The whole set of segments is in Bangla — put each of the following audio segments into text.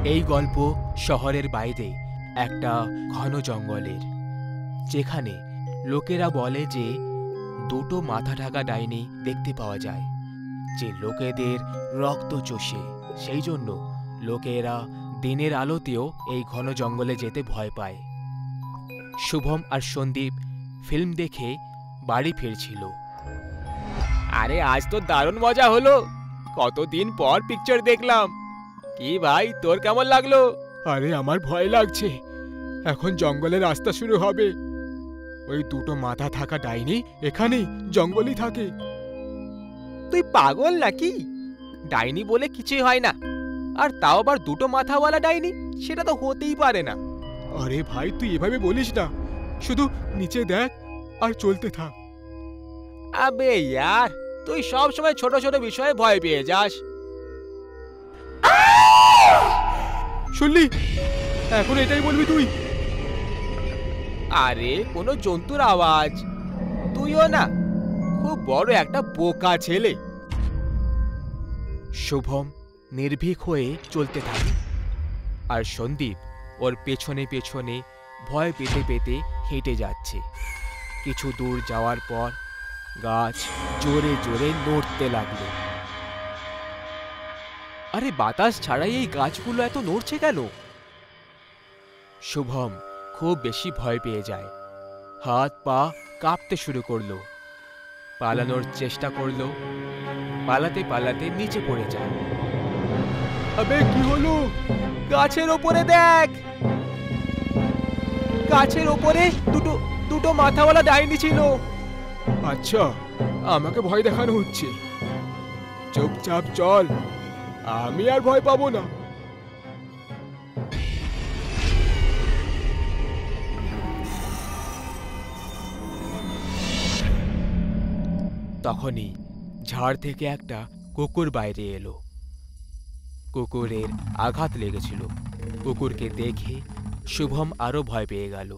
এই গল্প শহরের বাইরে একটা ঘন জঙ্গলের, যেখানে লোকেরা বলে যে দুটো মাথা ঢাকা ডাইনি দেখতে পাওয়া যায়, যে লোকেদের রক্ত চষে। সেই জন্য লোকেরা দিনের আলোতেও এই ঘন জঙ্গলে যেতে ভয় পায়। শুভম আর সন্দীপ ফিল্ম দেখে বাড়ি ফিরছিল। আরে আজ তো দারুণ মজা হলো, কতদিন পর পিকচার দেখলাম। কি ভাই, তোর কেমন লাগলো? আরে আমার ভয় লাগছে, এখন জঙ্গলে রাস্তা শুরু হবে। ওই দুটো মাথা থাকা ডাইনি এখানেই জঙ্গলই থাকে। তুই পাগল নাকি? ডাইনি বলে কিছুই হয় না, আর তাও আবার দুটো মাথাওয়ালা ডাইনি, সেটা তো হতেই পারে না। আরে ভাই, তুই এভাবে বলিস না, শুধু নিচে দেখ আর চলতে থাক। আবে ইয়ার, তুই সব সময় ছোট ছোট বিষয়ে ভয় পেয়ে যাস। শুনলি? এখন এটাই বলবি তুই? আরে কোনো জন্তুর আওয়াজ। তুইও না খুব বড় একটা বোকা ছেলে। শুভম নির্ভীক হয়ে চলতে থাকে, আর সন্দীপ ওর পেছনে পেছনে ভয় পেতে পেতে হেঁটে যাচ্ছে। কিছু দূর যাওয়ার পর গাছ জোরে জোরে নড়তে লাগলো। আরে বাতাস ছাড়াই এই গাছগুলো এত নড়ছে কেন? শুভম খুব বেশি ভয় পেয়ে যায়, হাত পা কাঁপতে শুরু করলো। পালানোর চেষ্টা করলো, পালাতে পালাতে নিচে পড়ে যায়। আবে কি হলো? গাছের ওপরে দেখ, গাছের ওপরে দুটো দুটো মাথাওয়ালা ডাইনি ছিল। আচ্ছা, আমাকে ভয় দেখানো হচ্ছে। চুপচাপ চল, আমি আর ভয় পাবো না। তখনই ঝাড় থেকে একটা কুকুর বাইরে এলো। কুকুরের আঘাত লেগেছিল। কুকুরকে দেখে শুভম আরো ভয় পেয়ে গেল।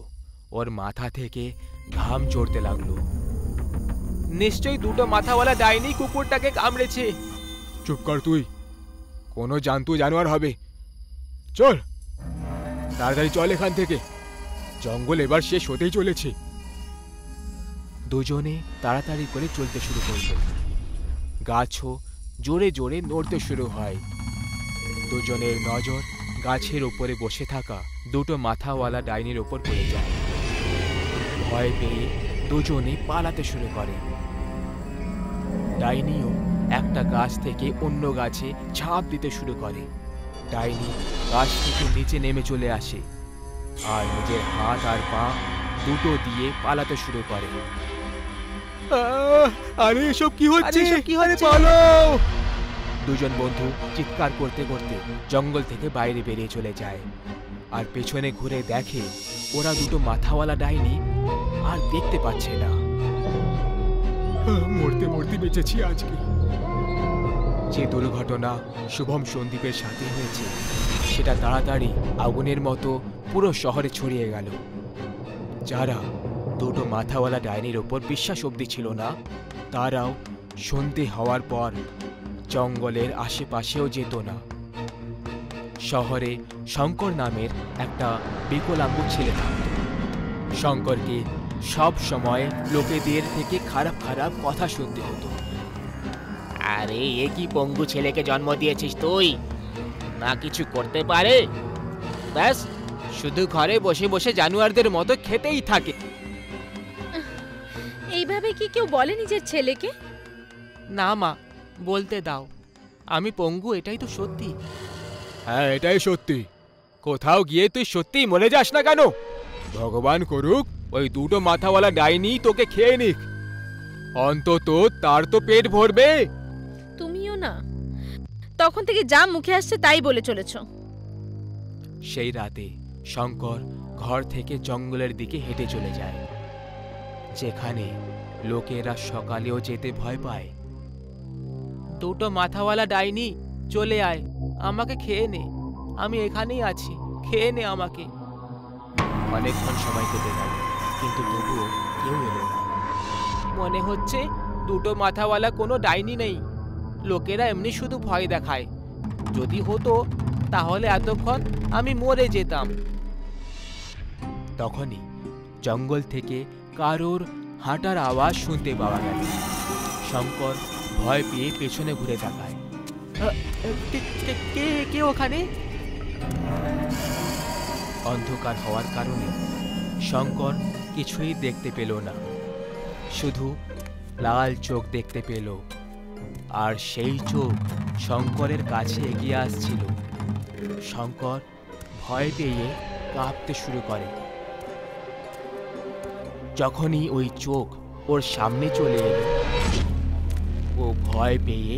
ওর মাথা থেকে ঘাম ঝরতে লাগলো। নিশ্চয়ই দুটো মাথাওয়ালা ডাইনি কুকুরটাকে কামড়েছে। চুপ কর তুই, কোনো জন্তু জানোয়ার হবে। চল তাড়াতাড়ি চল এখান থেকে, জঙ্গল এবার শেষ হতেই চলেছে। দুজনে তাড়াতাড়ি করে চলতে শুরু করল। গাছও জোরে জোরে নড়তে শুরু হয়। দুজনের নজর গাছের উপরে বসে থাকা দুটো মাথাওয়ালা ডাইনির ওপর পড়ে যায়। ভয় পেয়ে দুজনে পালাতে শুরু করে। ডাইনিও একটা গাছ থেকে অন্য গাছে ঝাঁপ দিতে শুরু করে। ডাইনি গাছ থেকে নিচে নেমে চলে আসে আর নিজের হাত আর পা দুটো দিয়ে পালাতে শুরু করে। আরে এসব কি হচ্ছে? পালো! দুজন বন্ধু চিৎকার করতে করতে জঙ্গল থেকে বাইরে বেরিয়ে চলে যায়, আর পেছনে ঘুরে দেখে ওরা দুটো মাথাওয়ালা ডাইনি আর দেখতে পাচ্ছে না। মরতে মরতে বেঁচেছি আজকে। যে দুর্ঘটনা শুভম সন্দীপের সাথে হয়েছে, সেটা তাড়াতাড়ি আগুনের মতো পুরো শহরে ছড়িয়ে গেল। যারা দুটো মাথাওয়ালা ডাইনির ওপর বিশ্বাস অবধি ছিল না, তারাও সন্ধে হওয়ার পর জঙ্গলের আশেপাশেও যেত না। শহরে শঙ্কর নামের একটা বিকলাঙ্গ ছেলে থাকত। শঙ্করকে সব সময় লোকেদের থেকে খারাপ খারাপ কথা শুনতে হতো। আরে এ কি পঙ্গু ছেলেকে জন্ম দিয়েছিস তুই? না কিছু করতে পারে, ব্যাস শুধু ঘরে বসে বসে জানোয়ারদের মতো খেতেই থাকে। এইভাবে কি কেউ বলে নিজের ছেলেকে? না মা, বলতে দাও। আমি পঙ্গু, এটাই তো সত্যি। হ্যাঁ, এটাই সত্যি। কোথাও গিয়ে তুই সত্যিই মরে যাস না কেন? ভগবান করুক ওই দুটো মাথাওয়ালা ডাইনি তোকে খেয়ে নিক, অন্তত তার তো পেট ভরবে। তুমিও না, তখন থেকে যা মুখে আসছে তাই বলে চলেছ। সেই রাতে শঙ্কর ঘর থেকে জঙ্গলের দিকে হেঁটে চলে যায়, যেখানে লোকেরা সকালেও যেতে ভয় পায়। দুটো মাথাওয়ালা ডাইনি, চলে আয়, আমাকে খেয়ে নে, আমি এখানেই আছি, খেয়ে নে আমাকে। অনেকক্ষণ সময় কেটে গেল, কিন্তু তবুও কেউ এলো না। মনে হচ্ছে দুটো মাথাওয়ালা কোনো ডাইনি নেই, লোকেরা এমনি শুধু ভয় দেখায়। যদি হতো তাহলে এতক্ষণ আমি মরে যেতাম। তখনই জঙ্গল থেকে কারোর হাঁটার আওয়াজ শুনতে পাওয়া গেল। শঙ্কর ভয় পেয়ে পেছনে ঘুরে তাকায়। কে ওখানে? অন্ধকার হওয়ার কারণে শঙ্কর কিছুই দেখতে পেল না, শুধু লাল চোখ দেখতে পেল। আর সেই চোখ শঙ্করের কাছে এগিয়ে আসছিল। শঙ্কর ভয় পেয়ে কাঁপতে শুরু করে। যখনই ওই চোখ ওর সামনে চলে এলো, ও ভয় পেয়ে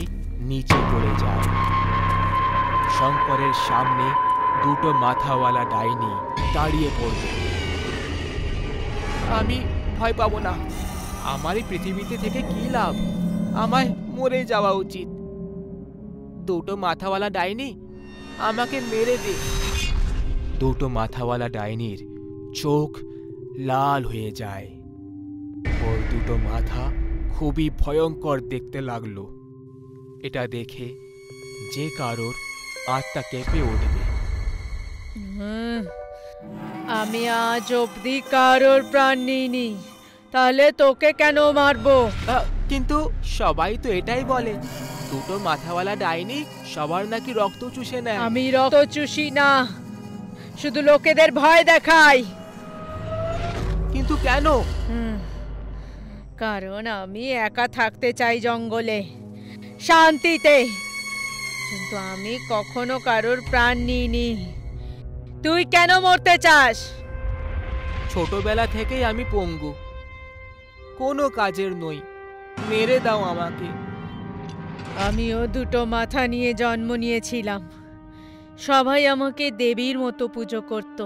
নিচে পড়ে যায়। শঙ্করের সামনে দুটো মাথাওয়ালা ডাইনি দাঁড়িয়ে পড়ল। আমি ভয় পাবো না, আমার এই পৃথিবীতে থেকে কি লাভ? আমায় মরে যাওয়া উচিত। দুটো মাথাওয়ালা ডাইনি আমাকে মেরে দে। দুটো মাথাওয়ালা ডাইনির চোখ লাল হয়ে যায়। ওর দুটো মাথা খুবই ভয়ঙ্কর দেখতে লাগলো। এটা দেখে যে কারোর আত্মা কেঁপে উঠবে। আমি আজ অব্দি কারোর প্রাণ নিইনি, তাহলে তোকে কেন মারবো? কিন্তু সবাই তো এটাই বলে, দুটো মাথাওয়ালা ডাইনি সবার নাকি রক্ত চুষে নেয়। আমি রক্ত চুষি না, শুধু লোকেদের ভয় দেখাই। কিন্তু কেন? কারণ আমি একা থাকতে চাই জঙ্গলে, শান্তিতে। কিন্তু আমি কখনো কারোর প্রাণ নিইনি। তুই কেন মরতে চাস? ছোটবেলা থেকেই আমি পঙ্গু, কোনো কাজের নই, মেরে দাও আমাকে। আমিও দুটো মাথা নিয়ে জন্ম নিয়েছিলাম। সবাই আমাকে দেবীর মতো পুজো করত।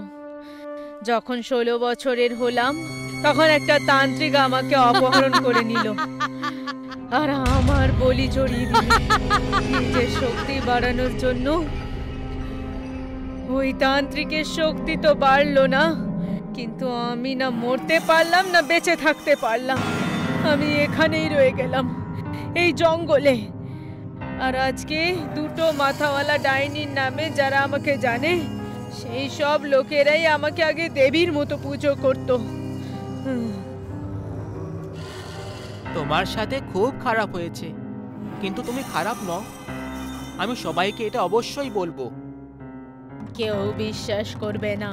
যখন 16 বছরের হলাম, তখন একটা তান্ত্রিক আমাকে অপহরণ করে নিল আর আমার বলি চড়িয়ে দিল নিজের শক্তি বাড়ানোর জন্য। ওই তান্ত্রিকের শক্তি তো বাড়লো না, কিন্তু আমি না মরতে পারলাম না বেঁচে থাকতে পারলাম। আমি এখানেই রয়ে গেলাম, এই জঙ্গলে। আর আজকে দুটো মাথাওয়ালা ডাইনির নামে যারা আমাকে জানে, সেই সব লোকেরাই আমাকে আগে দেবীর মতো পুজো করত। তোমার সাথে খুব খারাপ হয়েছে, কিন্তু তুমি খারাপ নও। আমি সবাইকে এটা অবশ্যই বলবো। কেউ বিশ্বাস করবে না।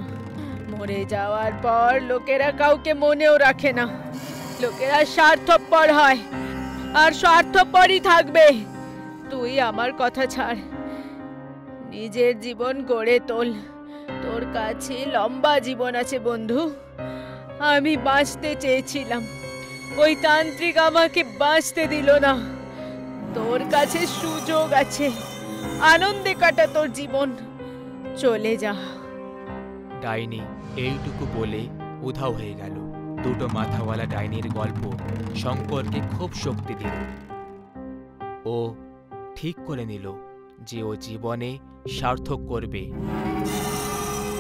মরে যাওয়ার পর লোকেরা কাউকে মনেও রাখে না। লোকেরা স্বার্থপর হয় আর স্বার্থপরই থাকবে। তুই আমার কথা ছাড়, নিজের জীবন গড়ে তোল। তোর কাছে লম্বা জীবন আছে বন্ধু। আমি বাঁচতে চেয়েছিলাম, ওই তান্ত্রিক আমাকে বাঁচতে দিল না। তোর কাছে সুযোগ আছে, আনন্দে কাটা তোর জীবন, চলে যা। ডাইনি এইটুকু বলে উধাও হয়ে গেল। দুটো মাথাওয়ালা ডাইনির গল্প শঙ্করকে খুব শক্তি দিল। ও ঠিক করে নিল যে ও জীবনে সার্থক করবে,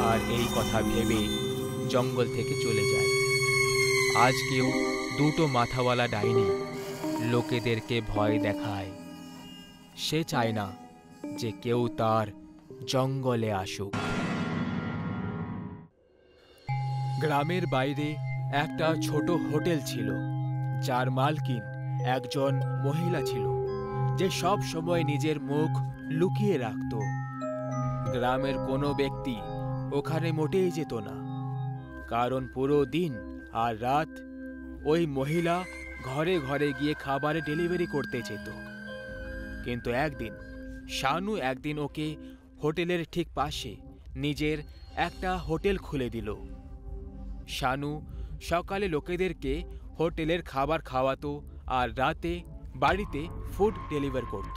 আর এই কথা ভেবে জঙ্গল থেকে চলে যায়। আজকেও দুটো মাথাওয়ালা ডাইনি লোকেদেরকে ভয় দেখায়। সে চায় না যে কেউ তার জঙ্গলে আসুক। গ্রামের বাইরে একটা ছোট হোটেল ছিল, যার মালকিন একজন মহিলা ছিল, যে সব সময় নিজের মুখ লুকিয়ে রাখত। গ্রামের কোনো ব্যক্তি ওখানে মোটেই যেত না, কারণ পুরো দিন আর রাত ওই মহিলা ঘরে ঘরে গিয়ে খাবারের ডেলিভারি করতে যেত। কিন্তু একদিন শানু ওকে হোটেলের ঠিক পাশে নিজের একটা হোটেল খুলে দিল। শানু সকালে লোকেদেরকে হোটেলের খাবার খাওয়াতো আর রাতে বাড়িতে ফুড ডেলিভার করত।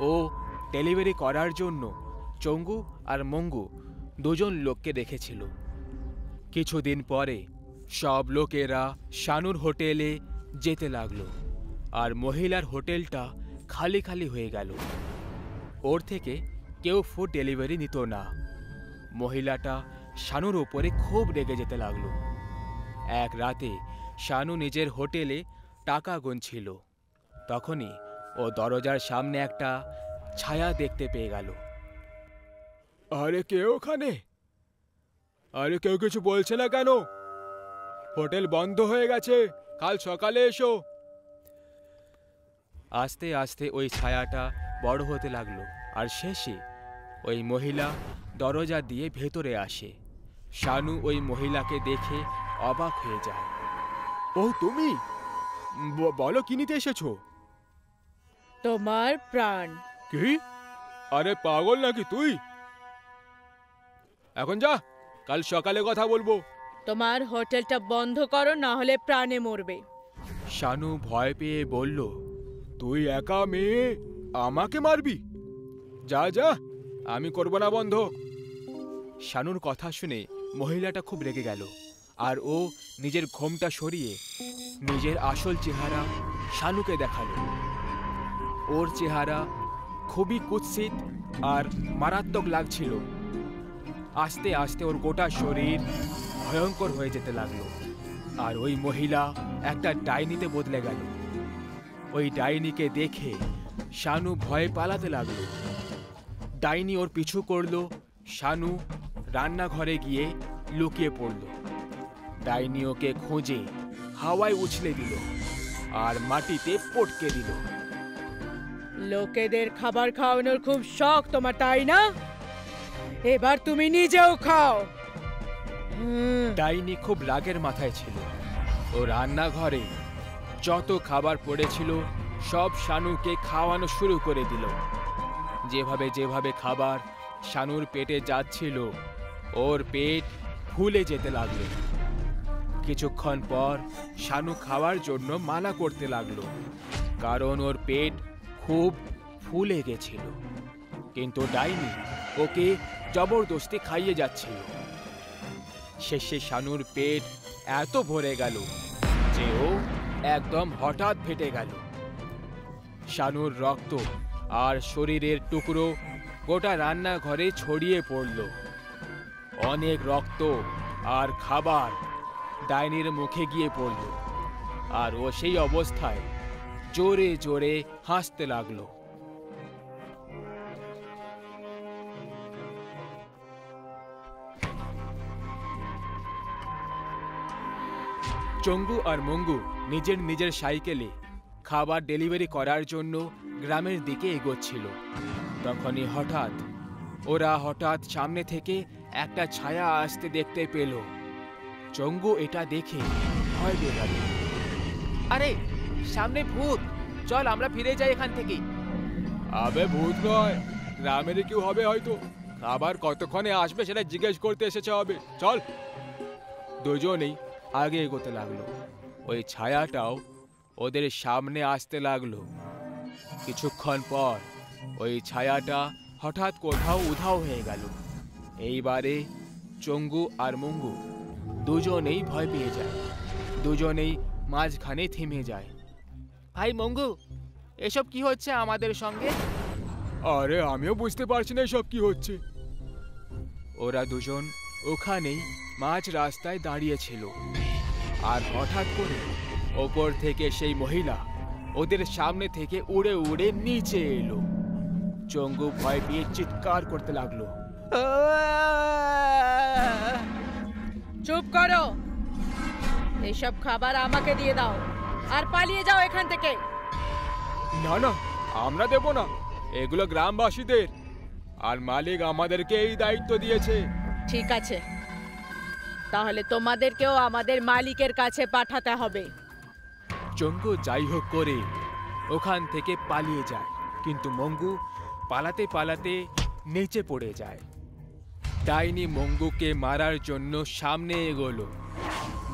ও ডেলিভারি করার জন্য চঙ্গু আর মঙ্গু দুজন লোককে রেখেছিল। কিছুদিন পরে সব লোকেরা শানুর হোটেলে যেতে লাগলো, আর মহিলার হোটেলটা খালি খালি হয়ে গেল। ওর থেকে কেউ ফুড ডেলিভারি নিত না। মহিলাটা শানুর উপরে খুব রেগে যেতে লাগলো। এক রাতে শানু নিজের হোটেলে টাকা গুনছিল। তখনই ও দরজার সামনে একটা ছায়া দেখতে পেয়ে গেল। আরে কে ওখানে? আরে কেউ কিছু বলছে না কেন? হোটেল বন্ধ হয়ে গেছে, কাল সকালে এসো। আস্তে আস্তে ওই ছায়াটা বড় হতে লাগলো, আর শেষে ওই মহিলা দরজা দিয়ে ভেতরে আসে। শানু ওই মহিলাকে দেখে অবাক হয়ে যায়। ও তুমি? বলো কি নিতে এসেছো? তোমার প্রাণ। কি? আরে পাগল নাকি তুই? এখন যা, কাল সকালে কথা বলবো। তোমার হোটেলটা বন্ধ করো, না হলে প্রাণে মরবে। শানু ভয় পেয়ে বলল, তুই একা মেয়ে, আমাকে মারবি? যা যা, আমি করব না বন্ধ। শানুর কথা শুনে মহিলাটা খুব রেগে গেল, আর ও নিজের ঘোমটা সরিয়ে নিজের আসল চেহারা শানুকে দেখালো। ওর চেহারা খুবই কুৎসিত আর মারাত্মক লাগছিল। আস্তে আস্তে ওর গোটা শরীর ভয়ঙ্কর হয়ে যেতে লাগলো, আর ওই মহিলা একটা ডাইনিতে বদলে গেল। ওই ডাইনিকে দেখে শানু ভয়ে পালাতে লাগলো। ডাইনি ওর পিছু করলো। শানু রান্নাঘরে গিয়ে লুকিয়ে পড়ল। ডাইনি ওকে খোঁজে হাওয়ায় উছলে দিল আর মাটিতে পটকে দিল। লোকেদের খাবার খাওয়ানোর খুব শখ তোমার, তাই না? এবার তুমি নিজেও খাও। ডাইনি খুব রাগের মাথায় ছিল। ও রান্নাঘরে যত খাবার পড়েছিল সব শানুকে খাওয়ানো শুরু করে দিল। যেভাবে যেভাবে খাবার শানুর পেটে যাচ্ছিল, ওর পেট ফুলে যেতে লাগলো। কিছুক্ষণ পর শানু খাওয়ার জন্য মানা করতে লাগলো, কারণ ওর পেট খুব ফুলে গেছিল। কিন্তু ডাইনি ওকে জবরদস্তি খাইয়ে যাচ্ছিল। শেষে শানুর পেট এত ভরে গেল যে ও একদম হঠাৎ ফেটে গেল। শানুর রক্ত আর শরীরের টুকরো গোটা রান্নাঘরে ছড়িয়ে পড়ল। অনেক রক্ত আর খাবার ডাইনির মুখে গিয়ে পড়ল, আর ও সেই অবস্থায় জোরে জোরে হাসতে লাগলো। চঙ্গু আর মঙ্গু নিজের নিজের সাইকেলে খাবার ডেলিভারি করার জন্য গ্রামের দিকে এগোচ্ছিল। তখনই ওরা হঠাৎ সামনে থেকে একটা ছায়া আসতে দেখতে পেল। চঙ্গু এটা দেখে ভয় পেয়ে গেল। আরে সামনে ভূত, চল আমরা ফিরে যাই এখান থেকে। আবে ভূত নয়, গ্রামেরই কেউ হবে হয়তো। খাবার কতক্ষণে আসবে সেটা জিজ্ঞেস করতে এসেছে হবে, চল। দুজনেই আগে এগোতে লাগলো। ওই ছায়াটাও ওদের সামনে আসতে লাগলো। কিছুক্ষণ পর ওই ছায়াটা হঠাৎ কোথাও উধাও হয়ে গেল। এইবারে চঙ্গু আর মঙ্গু দুজনেই ভয় পেয়ে যায়। দুজনেই মাঝখানে থেমে যায়। ভাই মঙ্গু, এসব কি হচ্ছে আমাদের সঙ্গে? আরে আমিও বুঝতে পারছি না এসব কি হচ্ছে। ওরা দুজন ওখানেই মাঝ রাস্তায় দাঁড়িয়েছিল, আর হঠাৎ করে ওপর থেকে সেই মহিলা ওদের সামনে থেকে উড়ে উড়ে নিচে এলো। চঙ্গু ভয় পেয়ে চিৎকার করতে লাগলো। চুপ করো, এসব খাবার আমাকে দিয়ে দাও আর পালিয়ে যাও এখান থেকে। না না, আমরা দেব না, এগুলো গ্রামবাসীদের, আর মালিক আমাদেরকে এই দায়িত্ব দিয়েছে। ঠিক আছে, তাহলে তোমাদেরকেও আমাদের মালিকের কাছে পাঠাতে হবে। চঙ্গু যাই হোক করে ওখান থেকে পালিয়ে যায়, কিন্তু মঙ্গু পালাতে পালাতে নিচে পড়ে যায়। ডাইনি মঙ্গুকে মারার জন্য সামনে এগোলো।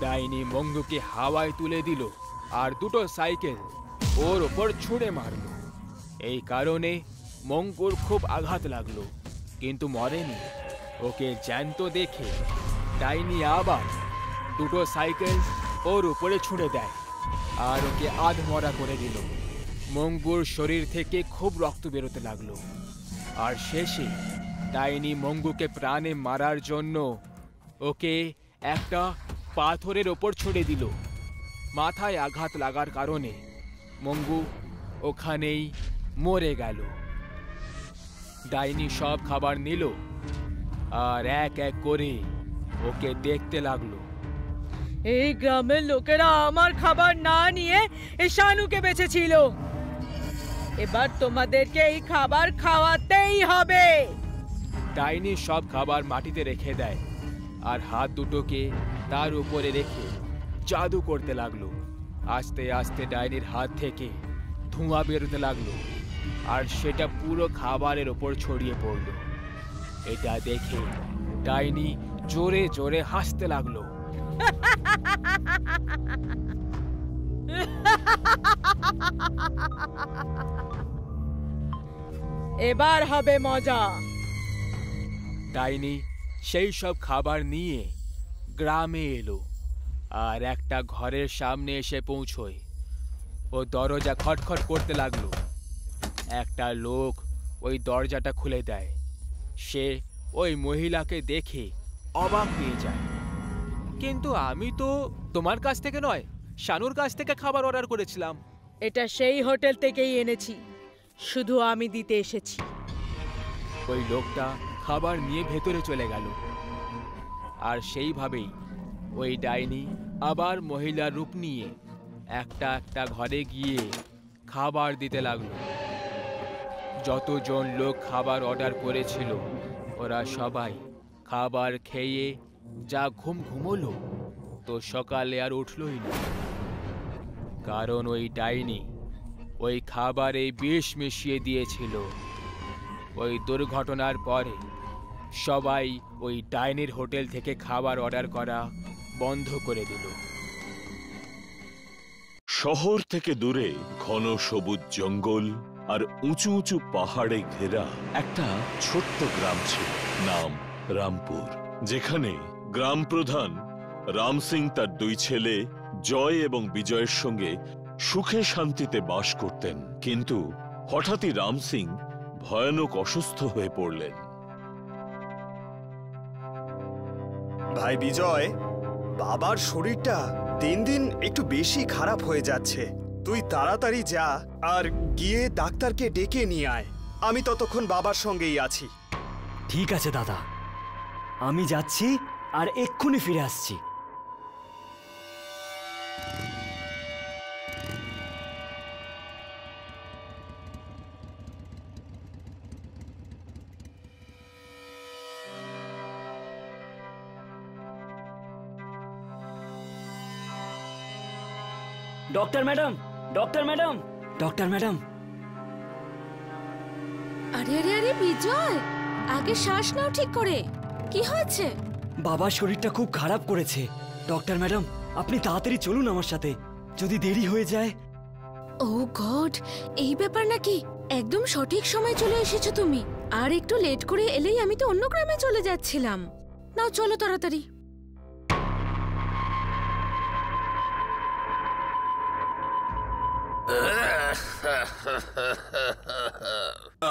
ডাইনি মঙ্গুকে হাওয়ায় তুলে দিল আর দুটো সাইকেল ওর ওপর ছুঁড়ে মারল। এই কারণে মঙ্গুর খুব আঘাত লাগলো, কিন্তু মরেনি। ওকে জ্যান্ত দেখে ডাইনি আবার দুটো সাইকেল ওর উপরে ছুঁড়ে দেয় আর ওকে আধমরা করে দিল। মঙ্গুর শরীর থেকে খুব রক্ত বেরোতে লাগলো, আর শেষে ডাইনি মঙ্গুকে প্রাণে মারার জন্য ওকে একটা পাথরের ওপর ছুঁড়ে দিল। মাথায় আঘাত লাগার কারণে মঙ্গু ওখানেই মরে গেল। ডাইনি সব খাবার নিল আর এক এক করে ওকে দেখতে লাগলো। এই গ্রামের লোকেরা আমার খাবার না নিয়ে এই শানুকে বেঁচেছিল, এবার তোমাদেরকে এই খাবার খাওয়াতেই হবে। ডাইনি সব খাবার মাটিতে রেখে দেয় আর হাত দুটোকে তার উপরে রেখে জাদু করতে লাগলো। আস্তে আস্তে ডাইনির হাত থেকে ধোঁয়া বেরোতে লাগলো আর সেটা পুরো খাবারের ওপর ছড়িয়ে পড়লো। এটা দেখে ডাইনি জোরে জোরে হাসতে লাগলো। এবার হবে মজা। ডাইনি সেই সব খাবার নিয়ে গ্রামে এলো আর একটা ঘরের সামনে এসে পৌঁছয়। ও দরজা খটখট করতে লাগলো। একটা লোক ওই দরজাটা খুলে দেয়। সে ওই মহিলাকে দেখে অবাক হয়ে যায়। কিন্তু আমি তো তোমার কাছ থেকে নয়, শানুর কাছ থেকে খাবার অর্ডার করেছিলাম। এটা সেই হোটেল থেকেই এনেছি, শুধু আমি দিতে এসেছি। ওই লোকটা খাবার নিয়ে ভেতরে চলে গেল আর সেইভাবেই ওই ডাইনি আবার মহিলার রূপ নিয়ে একটা একটা ঘরে গিয়ে খাবার দিতে লাগলো। যতজন লোক খাবার অর্ডার করেছিল ওরা সবাই খাবার খেয়ে যা ঘুমোলো, তো সকালে আর উঠলই না, কারণ ওই ডাইনি ওই খাবারে বিষ মিশিয়ে দিয়েছিল। ওই দুর্ঘটনার পরে সবাই ওই ডাইনির হোটেল থেকে খাবার অর্ডার করা বন্ধ করে দিল। শহর থেকে দূরে ঘন সবুজ জঙ্গল আর উঁচু উঁচু পাহাড়ে ঘেরা একটা ছোট্ট গ্রাম ছিল, নাম রামপুর, যেখানে গ্রাম প্রধান রাম সিং তার দুই ছেলে জয় এবং বিজয়ের সঙ্গে সুখে শান্তিতে বাস করতেন। কিন্তু হঠাৎই রাম সিং ভয়ানক অসুস্থ হয়ে পড়লেন। ভাই বিজয়, বাবার শরীরটা দিন দিন একটু বেশি খারাপ হয়ে যাচ্ছে। তুই তাড়াতাড়ি যা আর গিয়ে ডাক্তারকে ডেকে নিয়ে আয়। আমি ততক্ষণ বাবার সঙ্গেই আছি। ঠিক আছে দাদা, আমি যাচ্ছি আর এক্ষুনি ফিরে আসছি। Doctor madam, doctor madam, doctor madam. আরে আরে আরে বিজয়, আগে শ্বাস নাও ঠিক করে। কি হয়েছে? বাবার শরীরটা খুব খারাপ করেছে। ডক্টর ম্যাডাম, আপনি তাড়াতাড়ি চলুন আমার সাথে, যদি দেরি হয়ে যায়। ও গড, এই ব্যাপার নাকি? একদম সঠিক সময় চলে এসেছো তুমি। আর একটু লেট করে এলেই আমি তো অন্য গ্রামে চলে যাচ্ছিলাম। নাও চলো তাড়াতাড়ি।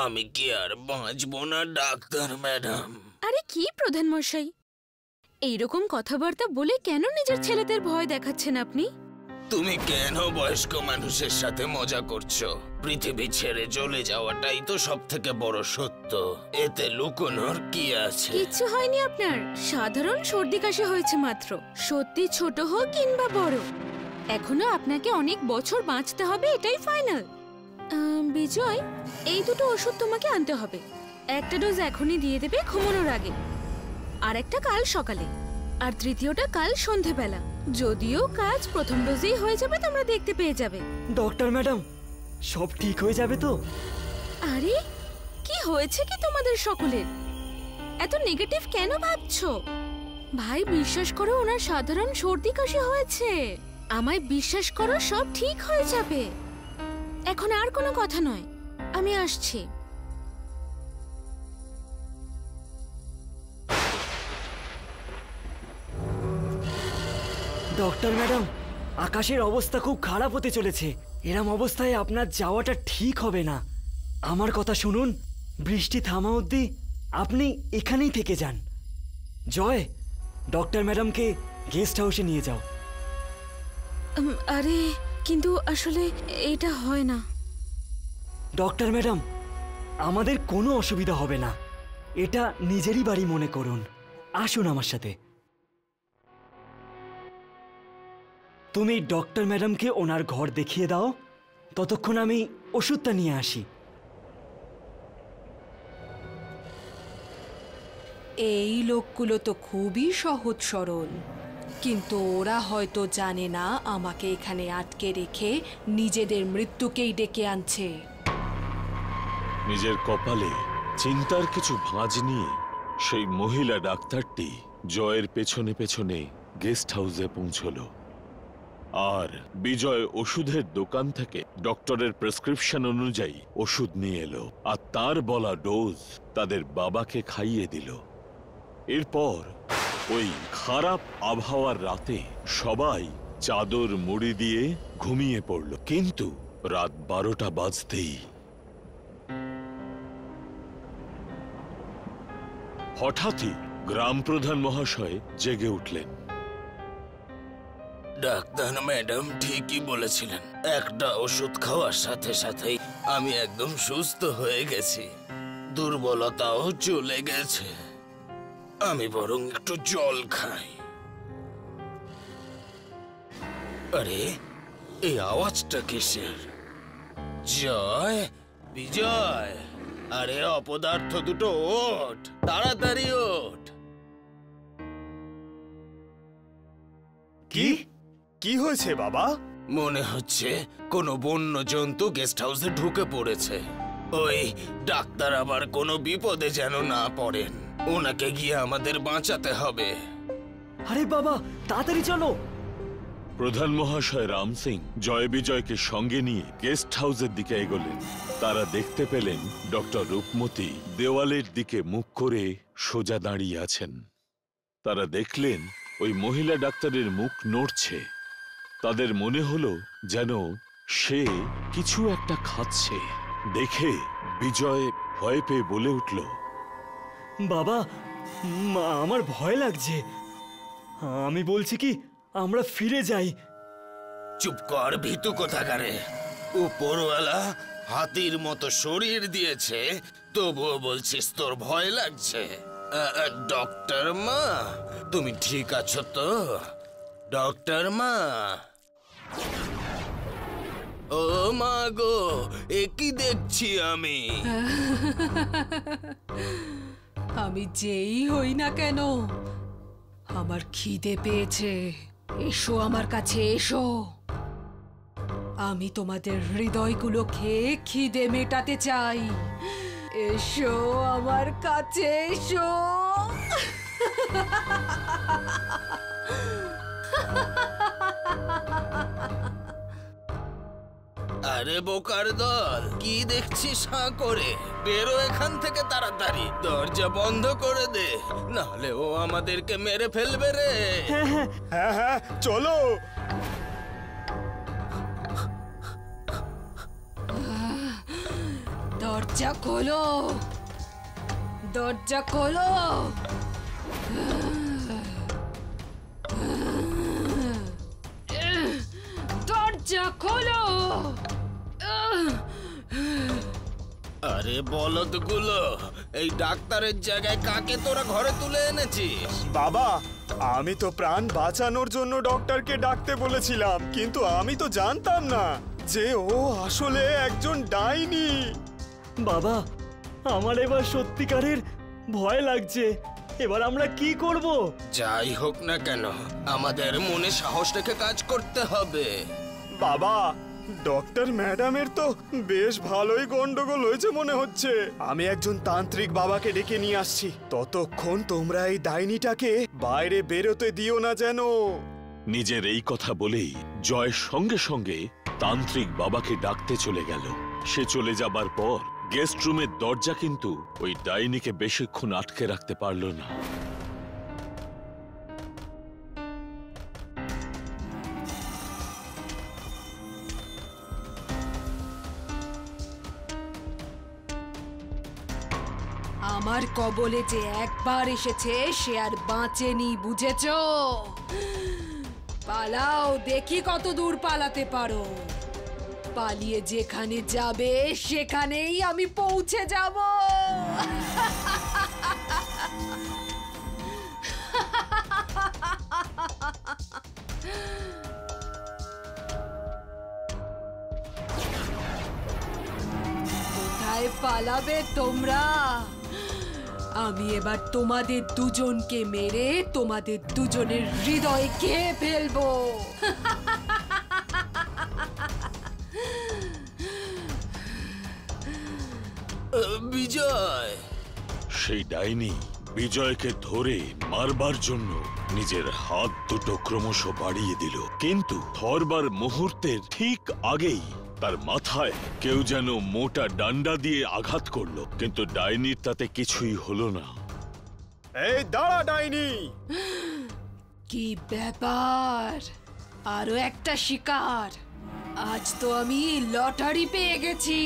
আমি কি আর বাঁচবো না ডাক্তার ম্যাডাম? আরে কি প্রধান মশাই, এইরকম কথাবার্তা বলে কেন নিজের ছেলেদের ভয় দেখাচ্ছেন আপনি? তুমি কেন বয়স্ক মানুষের সাথে মজা করছো? পৃথিবী ছেড়ে চলে যাওয়াটাই তো সব থেকে বড় সত্য, এতে লুকোনোর কি আছে? কিচ্ছু হয়নি আপনার, সাধারণ সর্দি কাশি হয়েছে মাত্র। সত্যি ছোট হোক কিংবা বড়, এখনো আপনাকে অনেক বছর বাঁচতে হবে, এটাই ফাইনাল। বিজয়, এই দুটো ওষুধ তোমাকে আনতে হবে। একটা ডোজ এখনই দিয়ে দেবে ঘুমানোর আগে, আর একটা কাল সকালে, আর তৃতীয়টা কাল সন্ধেবেলা। যদিও কাজ প্রথম ডোজেই হয়ে যাবে, তোমরা দেখতে পেয়ে যাবে। ডক্টর ম্যাডাম, সব ঠিক হয়ে যাবে তো? আরে কি হয়েছে কি তোমাদের সকলের? এত নেগেটিভ কেন ভাবছো? ভাই বিশ্বাস করো, ওনার সাধারণ সর্দি কাশি হয়েছে। আমায় বিশ্বাস করো, সব ঠিক হয়ে যাবে। এখন আর কোনো কথা নয়, আমি আসছি। ডক্টর ম্যাডাম, আকাশের অবস্থা খুব খারাপ হতে চলেছে। এরম অবস্থায় আপনার যাওয়াটা ঠিক হবে না। আমার কথা শুনুন, বৃষ্টি থামা অবধি আপনি এখানেই থেকে যান। জয়, ডক্টর ম্যাডামকে গেস্ট হাউসে নিয়ে যাও। আরে কিন্তু আসলে এটা হয় না। ডক্টর ম্যাডাম, আমাদের কোনো অসুবিধা হবে না। এটা নিজেরই বাড়ি মনে করুন। আসুন আমার সাথে। তুমি ডক্টর ম্যাডামকে ওনার ঘর দেখিয়ে দাও, ততক্ষণ আমি ওষুধটা নিয়ে আসি। এই লোকগুলো তো খুবই সহজ সরল, কিন্তু ওরা হয়তো জানে না আমাকে এখানে আটকে রেখে নিজেদের মৃত্যুকেই ডেকে আনছে। নিজের কপালে চিন্তার কিছু ভাঁজ নিয়ে সেই মহিলা ডাক্তারটি জয়ের পেছনে পেছনে গেস্ট হাউসে পৌঁছল। আর বিজয় ওষুধের দোকান থেকে ডক্টরের প্রেসক্রিপশন অনুযায়ী ওষুধ নিয়ে এলো আর তার বলা ডোজ তাদের বাবাকে খাইয়ে দিল। এরপর ওই খারাপ আবহাওয়ার রাতে সবাই চাদর মুড়ি দিয়ে ঘুমিয়ে পড়ল। কিন্তু রাত 12টা বাজতেই হঠাৎই গ্রাম প্রধান মহাশয় জেগে উঠলেন। ডাক্তার ম্যাডাম ঠিকই বলেছিলেন, একটা ওষুধ খাওয়ার সাথে সাথেই আমি একদম সুস্থ হয়ে গেছি, দুর্বলতাও চলে গেছে। আমি বরং একটু জল খাই। আরে এই আওয়াজটা কিসের? জয়, বিজয়, আরে অপদার্থ দুটো ওঠ, তাড়াতাড়ি ওঠ। কি কি হয়েছে বাবা? মনে হচ্ছে কোনো বন্য জন্তু গেস্ট হাউসে ঢুকে পড়েছে। ওই ডাক্তার আবার কোনো বিপদে যেন না পড়েন। ওনাকে গিয়ে আমাদের বাঁচাতে হবে। আরে বাবা, তাড়াতাড়ি চলো। প্রধান মহাশয় রাম সিং জয় বিজয়কে সঙ্গে নিয়ে গেস্ট হাউসের দিকে এগোলেন। তারা দেখতে পেলেন ডক্টর রূপমতি দেওয়ালের দিকে মুখ করে সোজা দাঁড়িয়ে আছেন। তারা দেখলেন ওই মহিলা ডাক্তারের মুখ নড়ছে। তাদের মনে হলো যেন সে কিছু একটা খাচ্ছে। দেখে বিজয় ভয় পেয়ে বলে উঠল, বাবা, আমার ভয় লাগছে। আমি বলছি কি, আমরা ফিরে যাই। চুপ কর ভীতু কোথাকারে। উপরওয়ালা হাতির মতো শরীর দিয়েছে, তবুও বলছিস তোর ভয় লাগছে? ডক্টর মা, তুমি ঠিক আছো তো? ডক্টর মা, ও মা গো, এ কি দেখছি আমি? আমি যেই হই না কেন, আমার খিদে পেয়েছে। এসো আমার কাছে, এসো। আমি তোমাদের হৃদয়গুলো খেয়ে খিদে মেটাতে চাই। এসো আমার কাছে, এসো। আরে বোকার দল, কি দেখছিস হাঁ করে? বেরো এখান থেকে তাড়াতাড়ি, দরজা বন্ধ করে দে, নাহলে ও আমাদেরকে মেরে ফেলবে রে। হ্যাঁ হ্যাঁ, চলো। দরজা খোলো, দরজা খোলো। দরজা খোলো। আরে বলদগুলো, এই ডাক্তারের জায়গায় কাকে তোরা ঘরে তুলে এনেছিস? বাবা, আমি তো প্রাণ বাঁচানোর জন্য ডক্টরকে ডাকতে বলেছিলাম, কিন্তু আমি তো জানতাম না যে ও আসলে একজন ডাইনি। বাবা, আমার এবার সত্যিকারের ভয় লাগছে। এবার আমরা কি করব? যাই হোক না কেন, আমাদের মনে সাহস রেখে কাজ করতে হবে। বাবা, ডক্টর ম্যাডামের তো বেশ ভালোই গন্ডগোল হয়েছে মনে হচ্ছে। আমি একজন তান্ত্রিক বাবাকে ডেকে নিয়ে আসছি। ততক্ষণ তোমরা এই ডাইনিটাকে বাইরে বেরোতে দিও না যেন। নিজের এই কথা বলেই জয় সঙ্গে সঙ্গে তান্ত্রিক বাবাকে ডাকতে চলে গেল। সে চলে যাবার পর গেস্ট রুমের দরজা কিন্তু ওই ডাইনিকে বেশিক্ষণ আটকে রাখতে পারল না। আমার কবলে যে একবার এসেছে সে আর বাঁচেনি, বুঝেছো? পালাও, দেখি কত দূর পালাতে পারো। পালিয়ে যেখানে যাবে সেখানেই আমি পৌঁছে যাব। পালাবে তোমরা? আমি এবার তোমাদের দুজনকে মেরে তোমাদের দুজনের হৃদয় খেয়ে ফেলবো। বিজয়! সেই ডাইনি বিজয়কে ধরে মারবার জন্য নিজের হাত দুটো ক্রমশ বাড়িয়ে দিল, কিন্তু ধরবার মুহূর্তের ঠিক আগেই তার মাথায় কেউ যেন মোটা ডান্ডা দিয়ে আঘাত করলো, কিন্তু ডাইনির তাতে কিছুই হলো না। এই দাঁড়া ডাইনি! কি ব্যাপার? আরো একটা শিকার? আজ তো আমি লটারি পেয়ে গেছি।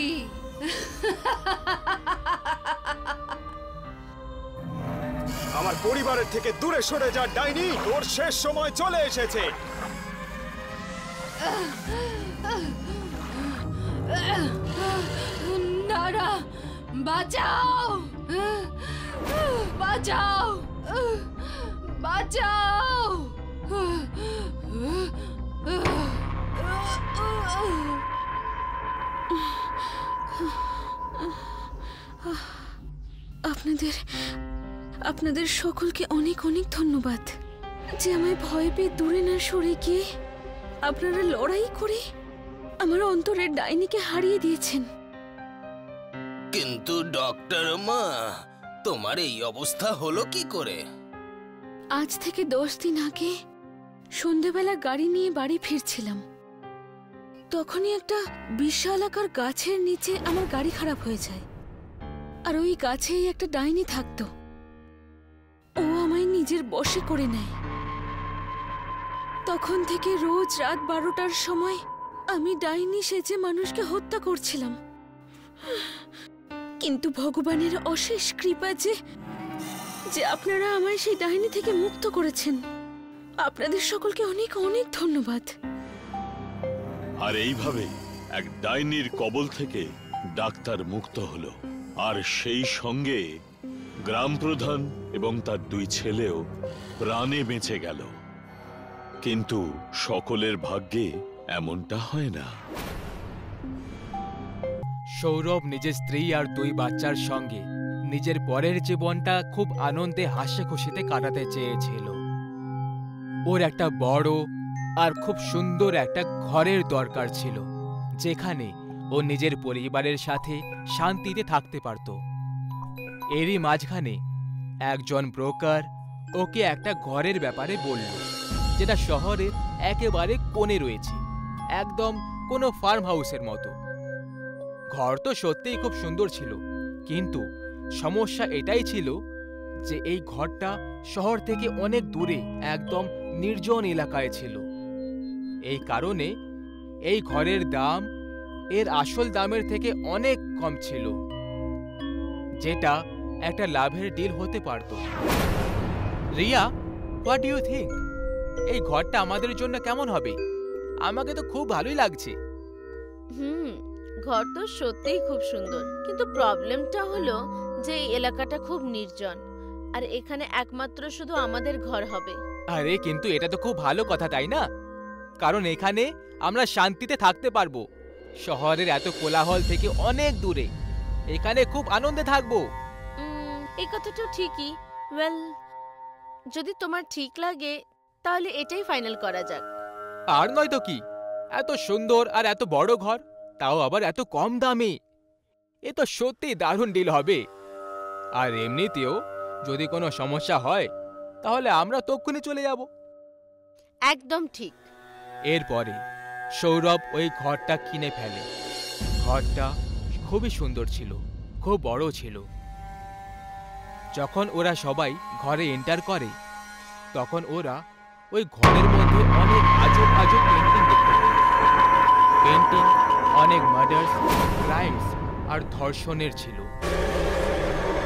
আমার পরিবারের থেকে দূরে সরে যা ডাইনি, তোর শেষ সময় চলে এসেছে। না না, বাঁচাও, বাঁচাও, বাঁচাও। আপনাদের সকলকে অনেক অনেক ধন্যবাদ যে আমায় ভয় পেয়ে দূরে না সরে গিয়ে আপনারা লড়াই করে আমার অন্তরের ডাইনিকে হারিয়ে দিয়েছেন। কিন্তু ডক্টর মা, তোমার এই অবস্থা হলো কি করে? আজ থেকে 10 দিন আগে সন্ধ্যেবেলা গাড়ি নিয়ে বাড়ি ফিরছিলাম, তখনই একটা বিশালাকার গাছের নিচে আমার গাড়ি খারাপ হয়ে যায়। আর ওই গাছেই একটা ডাইনি থাকতো, ও আমায় নিজের বশে করে নেয়। তখন থেকে রোজ রাত 12টার সময় আমি ডাইনি সেজে মানুষকে হত্যা করছিলাম, কিন্তু ভগবানের অশেষ কৃপা যে আপনারা আমায় সেই ডাইনি থেকে মুক্ত করেছেন। আপনাদের সকলকে অনেক অনেক ধন্যবাদ। আর এইভাবে এক ডাইনির কবল থেকে ডাক্তার মুক্ত হলো, আর সেই সঙ্গে গ্রাম প্রধান এবং তার 2 ছেলেও প্রাণে বেঁচে গেল। কিন্তু সকলের ভাগ্যে এমনটা হয় না। সৌরভ নিজের স্ত্রী আর 2 বাচ্চার সঙ্গে নিজের পরের জীবনটা খুব আনন্দে হাসি খুশিতে কাটাতে চেয়েছিল। ওর একটা বড় আর খুব সুন্দর একটা ঘরের দরকার ছিল, যেখানে ও নিজের পরিবারের সাথে শান্তিতে থাকতে পারত। এরই মাঝখানে একজন ব্রোকার ওকে একটা ঘরের ব্যাপারে বলল, যেটা শহরের একেবারে কোণে রয়েছে, একদম কোনো ফার্ম হাউসের মতো। ঘর তো সত্যিই খুব সুন্দর ছিল, কিন্তু সমস্যা এটাই ছিল যে এই ঘরটা শহর থেকে অনেক দূরে একদম নির্জন এলাকায় ছিল। এই কারণে এই ঘরের দাম এর আসল দামের থেকে অনেক কম ছিল, যেটা একটা লাভের ডিল হতে পারত। Riya, what do you think? এই ঘরটা আমাদের জন্য কেমন হবে? আমাকে তো খুব ভালোই লাগছে। ঘর তো সত্যিই খুব সুন্দর, কিন্তু প্রবলেমটা হলো যে এই এলাকাটা খুব নির্জন, আর এখানে একমাত্র শুধু আমাদের ঘর হবে। আরে কিন্তু এটা তো খুব ভালো কথা, তাই না? কারণ এখানে আমরা শান্তিতে থাকতে পারবো, শহরের এত কোলাহল থেকে অনেক দূরে। এখানে খুব আনন্দে থাকবো। এই কথাটা ঠিকই। ওয়েল, যদি তোমার ঠিক লাগে তাহলে এটাই ফাইনাল করা যাক। আর নয় তো কি, এত সুন্দর আর এত বড় ঘর, তাও আবার এত কম দামে। এ তো সত্যি দারুণ ডিল হবে। আর এমনিতেও যদি কোনো সমস্যা হয় তাহলে আমরা তক্ষুনি চলে যাব। একদম ঠিক। এরপরে সৌরভ ওই ঘরটা কিনে ফেলে। ঘরটা খুবই সুন্দর ছিল, খুব বড় ছিল। যখন ওরা সবাই ঘরে এন্টার করে, তখন ওরা ওই ঘরের মধ্যে অনেক আজব আজব পেন্টিং দেখতে পায়। পেন্টিং অনেক মার্ডার্স, ক্রাইমস আর ধর্ষণের ছিল।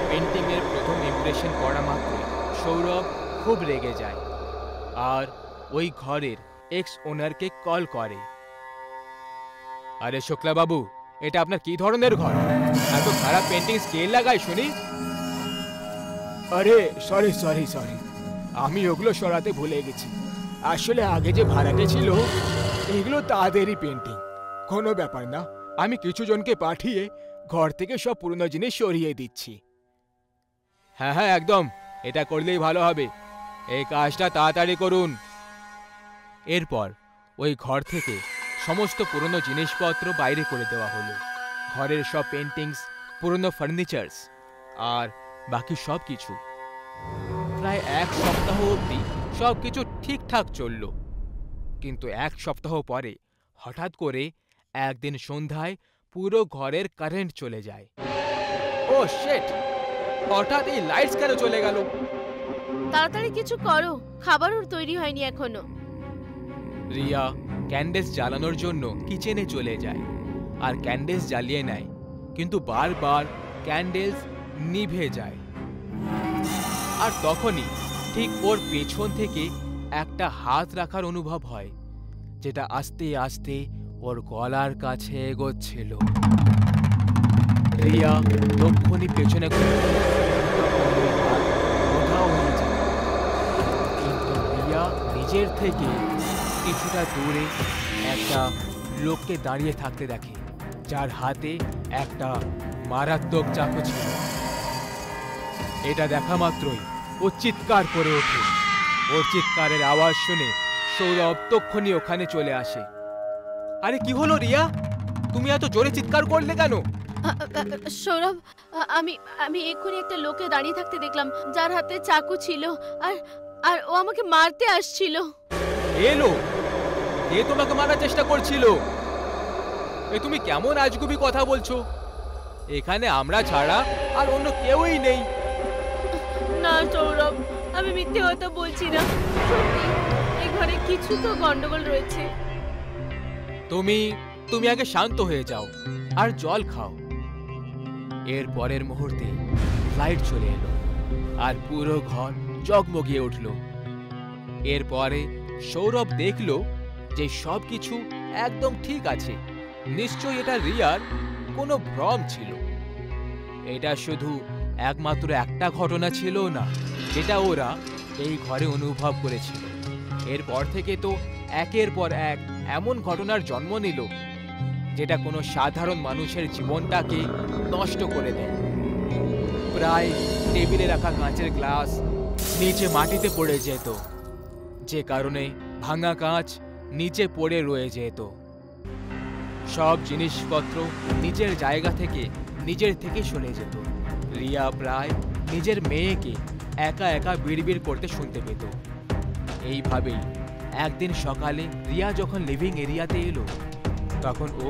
পেন্টিংয়ের প্রথম ইমপ্রেশন পড়া মাত্র সৌরভ খুব রেগে যায় আর ওই ঘরের এক্স ওনারকে কল করে। আরে শুক্লা বাবু, এটা আপনার কি ধরনের ঘর? এত খারাপ পেন্টিং স্কেল লাগায় শুনি। আরে সরি, আমি ওগুলো সরাতে ভুলে গেছি। আসলে আগে যে ভাড়াটে ছিল, এগুলো তাদেরই পেন্টিং। কোনো ব্যাপার না, আমি কিছু জনকে পাঠিয়ে ঘর থেকে সব পুরনো জিনিস সরিয়ে দিচ্ছি। হ্যাঁ হ্যাঁ, একদম, এটা করলেই ভালো হবে। এই কাজটা তাড়াতাড়ি করুন। এরপর ওই ঘর থেকে সমস্ত পুরনো জিনিসপত্র বাইরে করে দেওয়া হলো। ঘরের সব পেন্টিংস, পুরনো ফার্নিচার্স আর বাকি সব কিছু। প্রায় 1 সপ্তাহ অবধি সব কিছু ঠিকঠাক চলল। কিন্তু 1 সপ্তাহ পরে হঠাৎ করে একদিন সন্ধ্যায় পুরো ঘরের কারেন্ট চলে যায়। ও শিট! হঠাৎ এই লাইটস কেন চলে গেল? তাড়াতাড়ি কিছু করো, খাবারও তৈরি হয়নি এখনো। রিয়া ক্যান্ডেলস জ্বালানোর জন্য কিচেনে চলে যায় আর ক্যান্ডেলস জ্বালিয়ে নেয়, কিন্তু বারবার ক্যান্ডেলস নিভে যায়। আর তখনই ঠিক ওর পেছন থেকে একটা হাত রাখার অনুভব হয়, যেটা আস্তে আস্তে ওর গলার কাছে এগোচ্ছিল। রিয়া তখনই পেছনে ঘুরে, কোথাও হয়ে যায়। কিন্তু রিয়া নিজের থেকে কিছুটা দূরে একটা লোককে দাঁড়িয়ে থাকতে দেখে, যার হাতে একটা মারাত্মক চাকু ছিল। এটা দেখা মাত্রই ও চিৎকার করে ওঠে। ওর চিৎকারের আওয়াজ শুনে সৌরভ তক্ষুনি ওখানে চলে আসে। আরে কি হলো রিয়া, তুমি এত জোরে চিৎকার করলে কেন? সৌরভ, আমি এক্ষুনি একটা লোকে দাঁড়িয়ে থাকতে দেখলাম, যার হাতে চাকু ছিল, আর ও আমাকে মারতে আসছিল। এলো, এ তোমাকে মারার চেষ্টা করছিল? এ তুমি কেমন আজগুবি কথা বলছো? এখানে আমরা ছাড়া আর অন্য কেউই নেই। না সৌরভ, আমি মিথ্যে কথা বলছি না, সত্যি এই ঘরে কিছু তো গন্ডগোল রয়েছে। তুমি আগে শান্ত হয়ে যাও আর জল খাও। এর পরের মুহূর্তে লাইট চলে এলো আর পুরো ঘর জগমগিয়ে উঠল। এরপরে সৌরভ দেখল যে সবকিছু একদম ঠিক আছে। নিশ্চয়ই এটা রিয়ার কোনো ভ্রম ছিল। এটা শুধু একমাত্র একটা ঘটনা ছিল না যেটা ওরা এই ঘরে অনুভব করেছিল। এরপর থেকে তো একের পর এক এমন ঘটনার জন্ম নিল যেটা কোনো সাধারণ মানুষের জীবনটাকে নষ্ট করে দেয়। প্রায় টেবিলে রাখা কাঁচের গ্লাস নিচে মাটিতে পড়ে যেত, যে কারণে ভাঙা কাঁচ নিচে পড়ে রয়ে যেত। সব জিনিসপত্র নিজের জায়গা থেকে নিজের থেকে সরে যেত। রিয়া প্রায় নিজের মেয়েকে একা একা বিড়বিড় করতে শুনতে পেত। এইভাবেই একদিন সকালে রিয়া যখন লিভিং এরিয়াতে এলো, তখন ও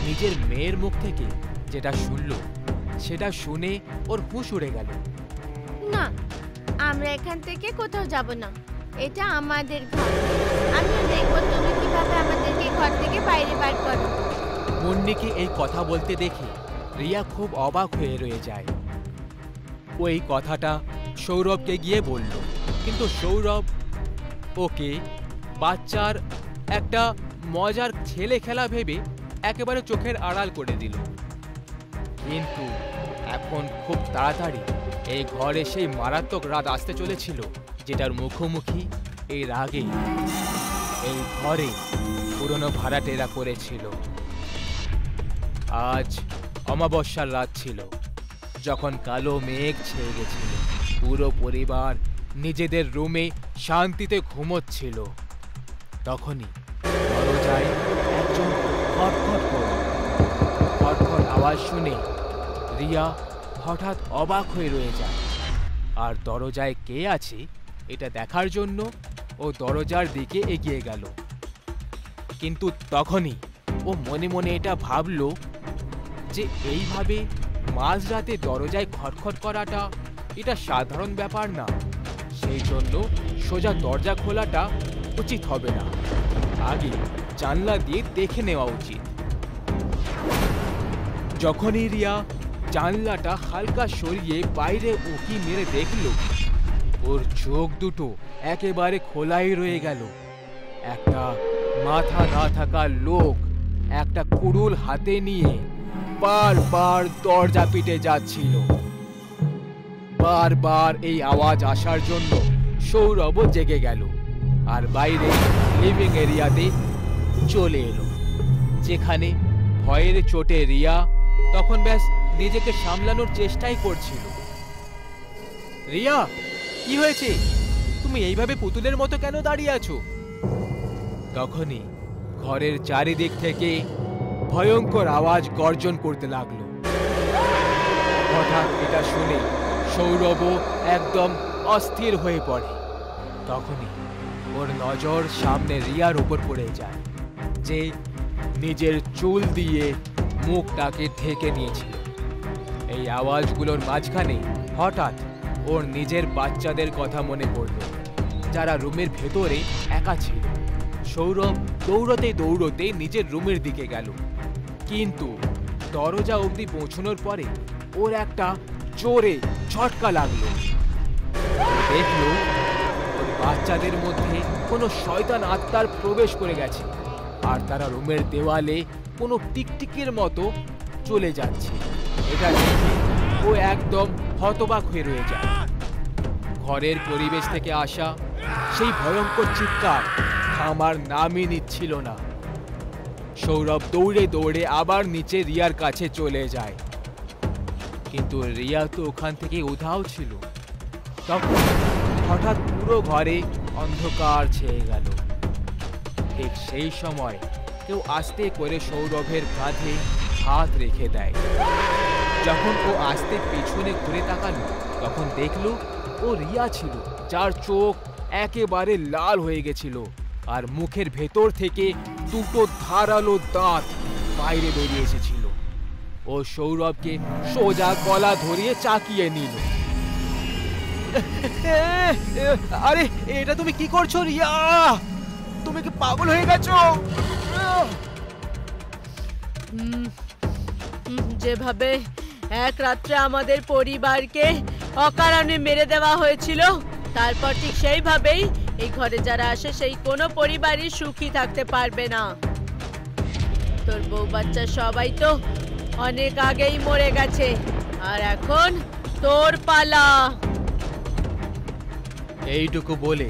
নিজের মেয়ের মুখ থেকে যেটা শুনল সেটা শুনে ওর হুঁশ উড়ে গেল। না, আমরা এখান থেকে কোথাও যাব না, এটা আমাদের ঘর। আমিও দেখবো তুমি কিভাবে আমাদেরকে ঘর থেকে বাইরে বার করো। মুন্নিকে এই কথা বলতে দেখে রিয়া খুব অবাক হয়ে রয়ে যায়। ওই কথাটা সৌরভকে গিয়ে বলল, কিন্তু সৌরভ ওকে বাচ্চার একটা মজার ছেলে খেলা ভেবে একেবারে চোখের আড়াল করে দিল। কিন্তু এখন খুব তাড়াতাড়ি এই ঘরে সেই মারাত্মক রাত আসতে চলেছিল, যেটার মুখোমুখি এর আগে এই ঘরে পুরনো ভাড়াটেরা করেছিল। আজ অমাবস্যার রাত ছিল, যখন কালো মেঘ ছেয়ে গেছিল। পুরো পরিবার নিজেদের রুমে শান্তিতে ঘুমোচ্ছিল। তখনই দরজায় একজন খটখট করল। খটখট আওয়াজ শুনে রিয়া হঠাৎ অবাক হয়ে রয়ে যায়, আর দরজায় কে আছে এটা দেখার জন্য ও দরজার দিকে এগিয়ে গেল। কিন্তু তখনই ও মনে মনে এটা ভাবল যে এইভাবে মাঝরাতে দরজায় খটখট করাটা এটা সাধারণ ব্যাপার না। সেই জন্য সোজা দরজা খোলাটা উচিত হবে না, আগে জানলা দিয়ে দেখে নেওয়া উচিত। যখনই রিয়া জানলাটা হালকা সরিয়ে বাইরে উঁকি মেরে দেখল, ওর চোখ দুটো একেবারে খোলাই রয়ে গেল। একটা মাথা না থাকা লোক একটা কুড়ুল হাতে নিয়ে বারবার দরজা পিটে যাচ্ছিল। বারবার এই আওয়াজ আসার জন্য সৌরভও জেগে গেল আর বাইরে লিভিং এরিয়াতে চলে এলো, যেখানে ভয়ের চোটে রিয়া তখন ব্যাস নিজেকে সামলানোর চেষ্টাই করছিল। রিয়া, কি হয়েছে? তুমি এইভাবে পুতুলের মতো কেন দাঁড়িয়ে আছো? তখনই ঘরের চারিদিক থেকে ভয়ঙ্কর আওয়াজ গর্জন করতে লাগলো। হঠাৎ এটা শুনে সৌরভও একদম অস্থির হয়ে পড়ে। তখনই ওর নজর সামনে রিয়ার উপর পড়ে যায়, যে নিজের চুল দিয়ে মুখটাকে ঢেকে নিয়েছিল। এই আওয়াজগুলোর মাঝখানে হঠাৎ ওর নিজের বাচ্চাদের কথা মনে পড়ল, যারা রুমের ভেতরে একা ছিল। সৌরভ দৌড়তে দৌড়তে নিজের রুমের দিকে গেল, কিন্তু দরজা অবধি পৌঁছানোর পরে ওর একটা জোরে ঝটকা লাগলো। দেখলো ওর বাচ্চাদের মধ্যে কোনো শয়তান আত্মার প্রবেশ করে গেছে, আর তারা রুমের দেওয়ালে কোনো টিকটিকির মতো চলে যাচ্ছে। এটা দেখে ও একদম হতবাক হয়ে রয়ে যায়। ঘরের পরিবেশ থেকে আসা সেই ভয়ঙ্কর চিৎকার থামার নামই নিচ্ছিল না। সৌরভ দৌড়ে দৌড়ে আবার নিচে রিয়ার কাছে চলে যায়, কিন্তু রিয়া তো ওখান থেকে উধাও ছিল। তখন হঠাৎ পুরো ঘরে অন্ধকার ছেয়ে গেল। ঠিক সেই সময় কেউ আস্তে করে সৌরভের কাঁধে হাত রেখে দেয়। যখন ও আস্তে পেছনে ঘুরে তাকালো, তখন দেখলো ও রিয়া ছিল, যার চোখ একেবারে লাল হয়ে গেছিল, আর মুখের ভেতর থেকে দুটো ধারালো দাঁত বাইরে বেরিয়ে এসেছিল। ও সৌরভকে সোজা গলা ধরিয়ে চাকিয়ে নিল। আরে এটা তুমি কি করছো রিয়া? তুমি কি পাগল হয়ে গেছো? যেভাবে এক রাত্রে আমাদের পরিবারকে অকারণে মেরে দেওয়া হয়েছিল, তারপর ঠিক সেইভাবেই এই ঘরে যারা আসে সেই কোনো পরিবারই সুখী থাকতে পারবে না। তোর বউ বাচ্চা সবাই তো অনেক আগেই মরে গেছে, আর এখন তোর পালা। এইটুকু বলে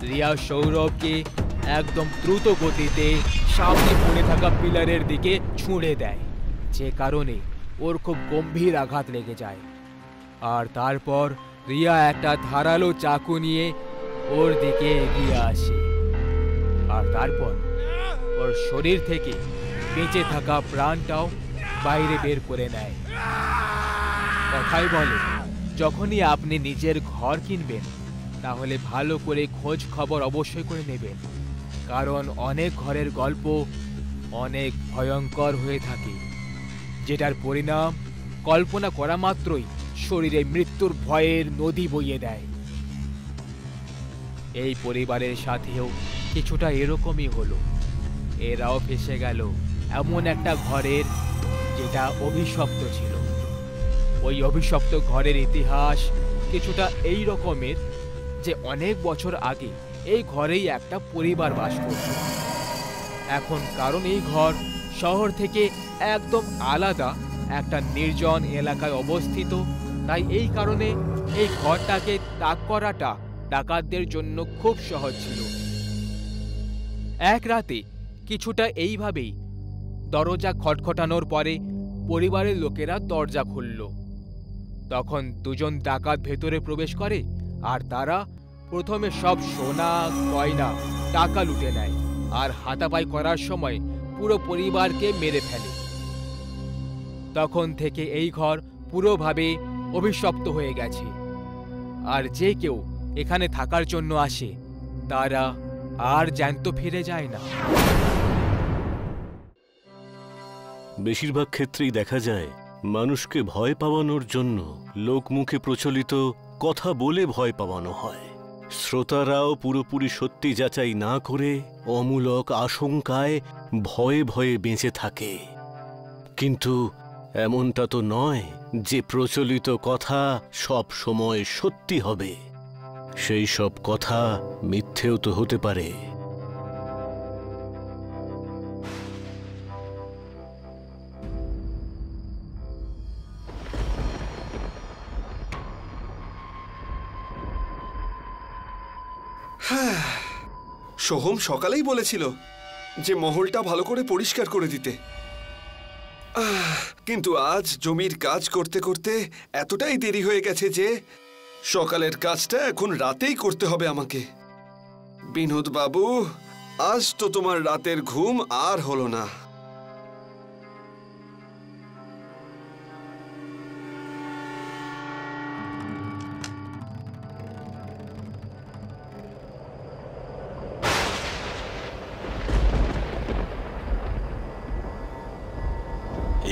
রিয়া সৌরভকে একদম দ্রুত গতিতে সামনে পড়ে থাকা পিলারের দিকে ছুঁড়ে দেয়, যে কারণে ওর খুব গম্ভীর আঘাত লেগে যায়। আর তারপর রিয়া একটা ধারালো চাকু নিয়ে ওর দিকে এগিয়ে আসে, আর তারপর ওর শরীর থেকে বেঁচে থাকা প্রাণটাও বাইরে বের করে নেয়। কথাই বলে, যখনই আপনি নিজের ঘর কিনবেন, তাহলে ভালো করে খোঁজ খবর অবশ্যই করে নেবেন, কারণ অনেক ঘরের গল্প অনেক ভয়ঙ্কর হয়ে থাকে, যেটার পরিণাম কল্পনা করা মাত্রই শরীরে মৃত্যুর ভয়ের নদী বইয়ে দেয়। এই পরিবারের সাথেও কিছুটা এরকমই হলো। এরাও ফেসে গেল এমন একটা ঘরের যেটা অভিশপ্ত ছিল। ওই অভিশপ্ত ঘরের ইতিহাস কিছুটা এই রকমের যে অনেক বছর আগে এই ঘরেই একটা পরিবার বাস করত। এখন কারণ এই ঘর শহর থেকে একদম আলাদা একটা নির্জন এলাকায় অবস্থিত, তাই এই কারণে এই ঘরটাকে তাক করাটা ডাকাতদের জন্য খুব সহজ ছিল। এক রাতে কিছুটা এইভাবেই দরজা খটখটানোর পরে পরিবারের লোকেরা দরজা খুলল। তখন দুজন ডাকাত ভেতরে প্রবেশ করে, আর তারা প্রথমে সব সোনা গয়না টাকা লুটে নেয়, আর হাতাপাই করার সময় পুরো পরিবারকে মেরে ফেলে। তখন থেকে এই ঘর পুরোভাবে অভিশপ্ত হয়ে গেছে, আর যে কেউ এখানে থাকার জন্য আসে তারা আর জ্যান্ত ফিরে যায় না। বেশিরভাগ ক্ষেত্রেই দেখা যায় মানুষকে ভয় পাওয়ানোর জন্য লোকমুখে প্রচলিত কথা বলে ভয় পাওয়ানো হয়। শ্রোতারাও পুরোপুরি সত্যি যাচাই না করে অমূলক আশঙ্কায় ভয়ে ভয়ে বেঁচে থাকে। কিন্তু এমনটা তো নয় যে প্রচলিত কথা সব সময় সত্যি হবে। সেই সব কথা মিথ্যেও তো হতে পারে। সোহম সকালেই বলেছিল যে মহলটা ভালো করে পরিষ্কার করে দিতে। কিন্তু আজ জমির কাজ করতে করতে এতটাই দেরি হয়ে গেছে যে সকালের কাজটা এখন রাতেই করতে হবে আমাকে। বিনোদ বাবু, আজ তো তোমার রাতের ঘুম আর হলো না।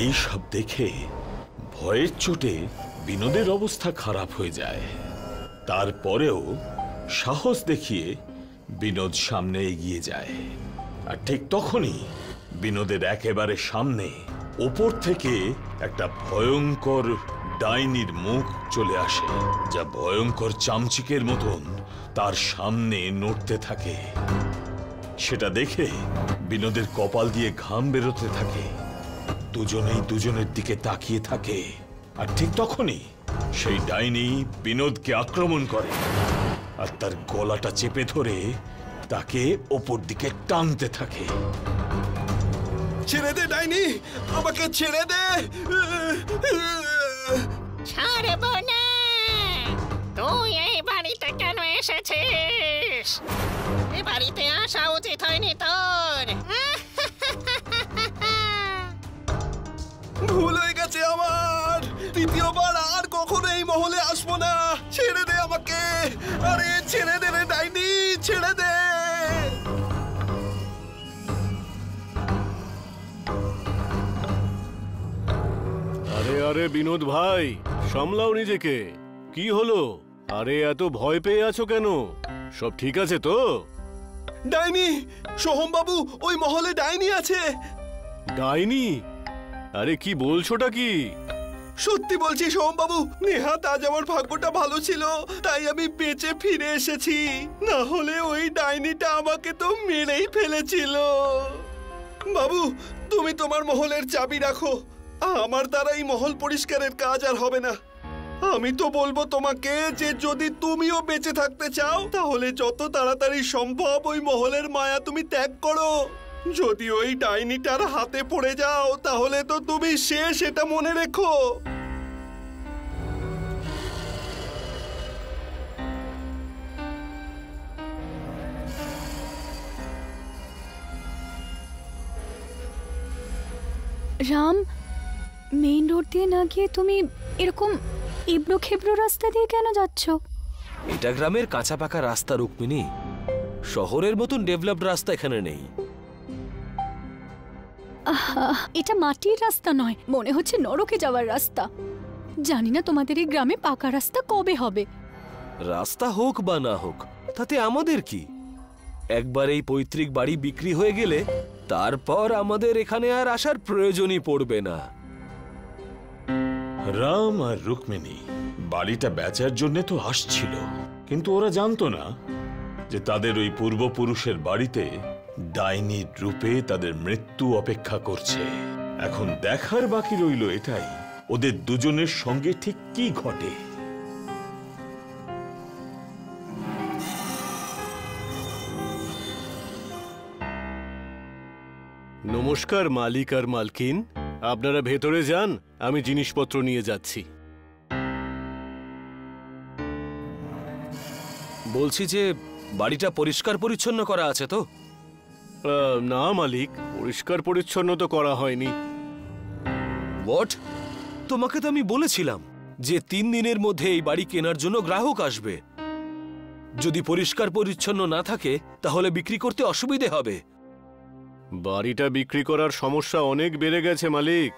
এই সব দেখে ভয়ের চোটে বিনোদের অবস্থা খারাপ হয়ে যায়। তারপরেও সাহস দেখিয়ে বিনোদ সামনে এগিয়ে যায়। আর ঠিক তখনই বিনোদের একেবারে সামনে ওপর থেকে একটা ভয়ঙ্কর ডাইনির মুখ চলে আসে, যা ভয়ঙ্কর চামচিকের মতন তার সামনে নড়তে থাকে। সেটা দেখে বিনোদের কপাল দিয়ে ঘাম বেরোতে থাকে। দুজনেই দুজনের দিকে তাকিয়ে থাকে। আর ঠিক তখনই সেই ডাইনি বিনোদকে আক্রমণ করে আর তার গলাটা চেপে ধরে তাকে ওপর দিকে টানতে থাকে। ছেড়ে দে ডাইনি, আমাকে ছেড়ে দে। ছাড়ব না। তুই এই বাড়িতে কেন এসেছিস? এই বাড়িতে আসা উচিত হয়নি তোর। ভুল হয়ে গেছে আমার। দ্বিতীয়বার আর কখনো এই মহলে আসবো না। ছেড়ে দে আমাকে। আরে ছেড়ে দে রে ডাইনি, ছেড়ে দে। আরে আরে বিনোদ ভাই, সামলাও নিজেকে। কি হলো? আরে এত ভয় পেয়ে আছো কেন? সব ঠিক আছে তো? ডাইনি, সোহম বাবু, ওই মহলে ডাইনি আছে। ডাইনি? আরে কি বলছোটা কি? সত্যি বলছি সোহম বাবু, নেহাত আজ আমার ভাগ্যটা ভালো ছিল, তাই আমি বেঁচে ফিরে এসেছি। না হলে ওই ডাইনিটা আমাকে তো মেরেই ফেলেছিল। বাবু, তুমি তোমার মহলের চাবি রাখো। আমার দ্বারা এই মহল পরিষ্কারের কাজ আর হবে না। আমি তো বলবো তোমাকে যে যদি তুমিও বেঁচে থাকতে চাও তাহলে যত তাড়াতাড়ি সম্ভব ওই মহলের মায়া তুমি ত্যাগ করো। যদি ওই ডাইনিটার হাতে পড়ে যাও তাহলে তো তুমি শেষ, এটা মনে রেখো। রাম, মেইন রোড দিয়ে না গিয়ে তুমি এরকম এবড়ো খেবড়ো রাস্তা দিয়ে কেন যাচ্ছ? এটা গ্রামের কাঁচা পাকা রাস্তা রুক্মিণী। শহরের মতন ডেভেলপড রাস্তা এখানে নেই। এটা মাটির রাস্তা নয়, মনে হচ্ছে নরকে যাওয়ার রাস্তা। জানি না তোমাদের এই গ্রামে পাকা রাস্তা কবে হবে। রাস্তা হোক বা না হোক তাতে আমাদের কি? একবার এই পৈতৃক বাড়ি বিক্রি হয়ে গেলে তারপর আমাদের এখানে আর আসার প্রয়োজনই পড়বে না। রাম আর রুক্মিণী বাড়িটা বেচার জন্য তো আসছিল, কিন্তু ওরা জানতো না যে তাদের ওই পূর্বপুরুষের বাড়িতে ডাইনির রূপে তাদের মৃত্যু অপেক্ষা করছে। এখন দেখার বাকি রইল এটাই, ওদের দুজনের সঙ্গে ঠিক কি ঘটে। নমস্কার মালিক আর মালকিন, আপনারা ভেতরে যান, আমি জিনিসপত্র নিয়ে যাচ্ছি। বলছি যে বাড়িটা পরিষ্কার পরিচ্ছন্ন করা আছে তো? না মালিক, পরিষ্কার পরিচ্ছন্ন তো করা হয়নি। হোয়াট? তোমাকে তো আমি বলেছিলাম যে 3 দিনের মধ্যে এই বাড়ি কেনার জন্য গ্রাহক আসবে। যদি পরিষ্কার পরিচ্ছন্ন না থাকে তাহলে বিক্রি করতে অসুবিধে হবে। বাড়িটা বিক্রি করার সমস্যা অনেক বেড়ে গেছে মালিক।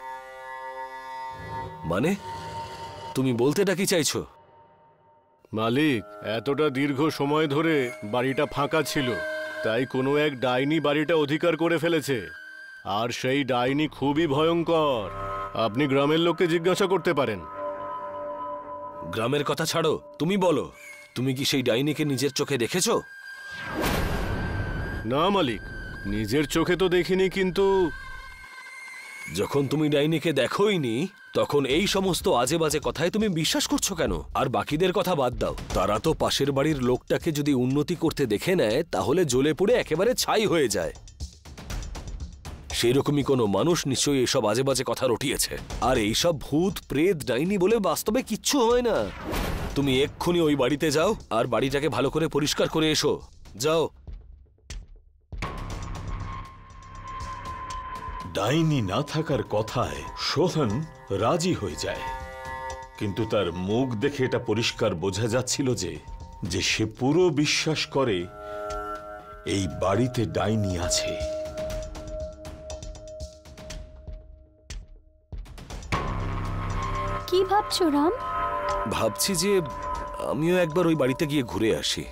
মানে তুমি বলতেটা কি চাইছো? মালিক, এতটা দীর্ঘ সময় ধরে বাড়িটা ফাঁকা ছিল, তাই কোনো এক ডাইনি বাড়িটা অধিকার করে ফেলেছে। আর সেই ডাইনি খুবই ভয়ঙ্কর। আপনি গ্রামের লোককে জিজ্ঞাসা করতে পারেন। গ্রামের কথা ছাড়ো, তুমি বলো, তুমি কি সেই ডাইনিকে নিজের চোখে দেখেছো? না মালিক, নিজের চোখে তো দেখিনি, কিন্তু যখন তুমি ডাইনিকে দেখোইনি তখন এই সমস্ত আজে বাজে কথায় তুমি বিশ্বাস করছো কেন? আর বাকিদের কথা বাদ দাও, তারা তো পাশের বাড়ির লোকটাকে যদি উন্নতি করতে দেখে নেয় তাহলে জ্বলে পুড়ে একেবারে ছাই হয়ে যায়। সেই রকমই কোনো মানুষ নিশ্চয়ই এসব আজে বাজে কথা রটিয়েছে। আর এইসব ভূত প্রেত ডাইনি বলে বাস্তবে কিচ্ছু হয় না। তুমি এক্ষুনি ওই বাড়িতে যাও আর বাড়িটাকে ভালো করে পরিষ্কার করে এসো। যাও। ডাইনি না থাকার কথায় সোহন রাজি হয়ে যায়, কিন্তু তার মুখ দেখে এটা পরিষ্কার বোঝা যাচ্ছিল যে সে পুরো বিশ্বাস করে এই বাড়িতে ডাইনি আছে। কি ভাবছো রাম? ভাবছি যে আমিও একবার ওই বাড়িতে গিয়ে ঘুরে আসি।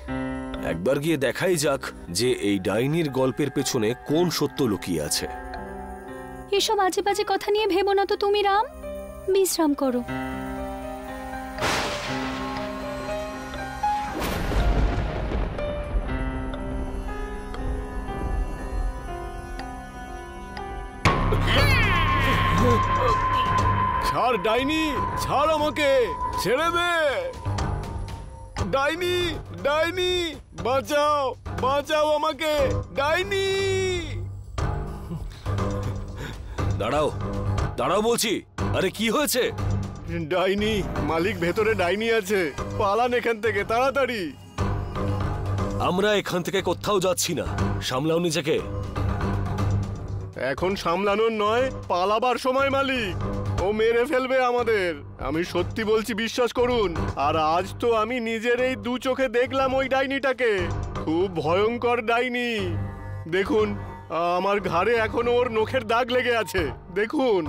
একবার গিয়ে দেখাই যাক যে এই ডাইনির গল্পের পেছনে কোন সত্য লুকিয়ে আছে। এসব আজে বাজে কথা নিয়ে ভেবো না তো তুমি রাম, বিশ্রাম করো। ছাড় ডাইনি, ছাড় আমাকে, ছেড়ে দে। ডাইনি, ডাইনি, বাঁচাও, বাঁচাও আমাকে, ডাইনি। দাঁড়াও, দাঁড়াও বলছি। আরে কি হয়েছে? ডাইনি, মালিক ভেতরে ডাইনি আছে, পালান এখান থেকে তাড়াতাড়ি। আমরা এখান থেকে কোথাও যাচ্ছি না, সামলাও নিজেকে। এখন সামলানোর নয়, পালাবার সময় মালিক। ও মেরে ফেলবে আমাদের, আমি সত্যি বলছি, বিশ্বাস করুন। আর আজ তো আমি নিজের এই দু চোখে দেখলাম ওই ডাইনিটাকে। খুব ভয়ঙ্কর ডাইনি। দেখুন, আমার ঘাড়ে এখনো ওর নখের দাগ লেগে আছে, দেখুন।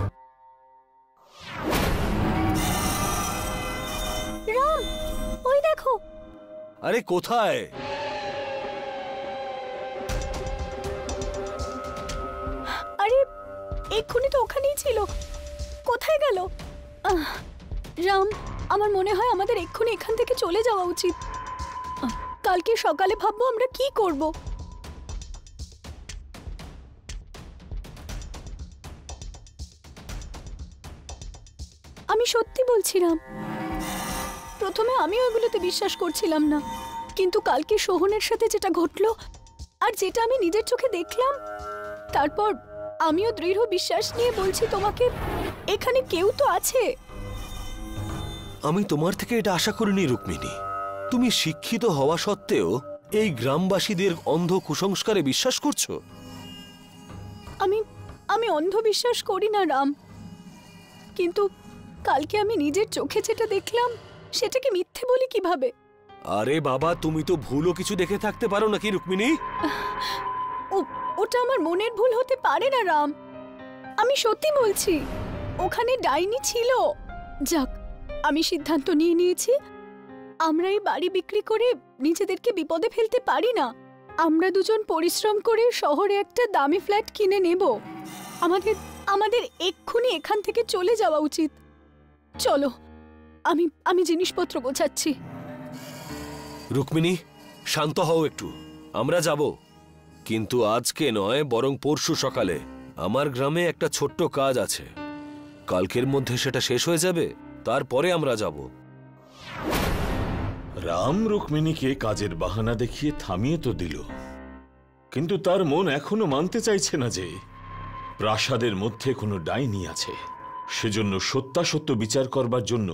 রাম, ওই দেখো। আরে কোথায়? আরে এক্ষুনি তো ওখানেই ছিল, কোথায় গেল? রাম, আমার মনে হয় আমাদের এক্ষুনি এখান থেকে চলে যাওয়া উচিত। কালকে সকালে ভাববো আমরা কি করব। আমি সত্যি বলছি রাম, প্রথমে আমিও এগুলোতে বিশ্বাস করছিলাম না, কিন্তু কালকে সোহনের সাথে যেটা ঘটলো আর যেটা আমি নিজের চোখে দেখলাম, তারপর আমিও দৃঢ় বিশ্বাস নিয়ে বলছি তোমাকে, এখানে কেউ তো আছে। আমি তোমার থেকে এটা আশা করিনি রুক্মিণী। তুমি শিক্ষিত হওয়া সত্ত্বেও এই গ্রামবাসীদের অন্ধ কুসংস্কারে বিশ্বাস করছো। আমি অন্ধ বিশ্বাস করি না রাম, কিন্তু কালকে আমি নিজের চোখে যেটা দেখলাম সেটাকে মিথ্যে বলি কিভাবে? আরে বাবা, তুমি তো ভুলও কিছু দেখে থাকতে পারো নাকি রুক্মিণী? ওটা আমার মনের ভুল হতে পারে না রাম, আমি সত্যি বলছি, ওখানে ডাইনি ছিল। যাক, আমি সিদ্ধান্ত নিয়ে নিয়েছি, আমরা এই বাড়ি বিক্রি করে নিজেদেরকে বিপদে ফেলতে পারি না। আমরা দুজন পরিশ্রম করে শহরে একটা দামি ফ্ল্যাট কিনে নেব। আমাদের এক্ষুনি এখান থেকে চলে যাওয়া উচিত। চলো, আমি জিনিসপত্র গোছাচ্ছি। রুক্মিণী, শান্ত হও একটু, আমরা যাব, কিন্তু আজকে নয়, বরং পরশু সকালে। আমার গ্রামে একটা ছোট্ট কাজ আছে, কালকের মধ্যে সেটা শেষ হয়ে যাবে, তারপরে আমরা যাব। রাম রুক্মিণীকে কাজের বাহানা দেখিয়ে থামিয়ে তো দিল, কিন্তু তার মন এখনো মানতে চাইছে না যে প্রাসাদের মধ্যে কোনো ডাইনি আছে। সেজন্য সত্যাসত্য বিচার করবার জন্য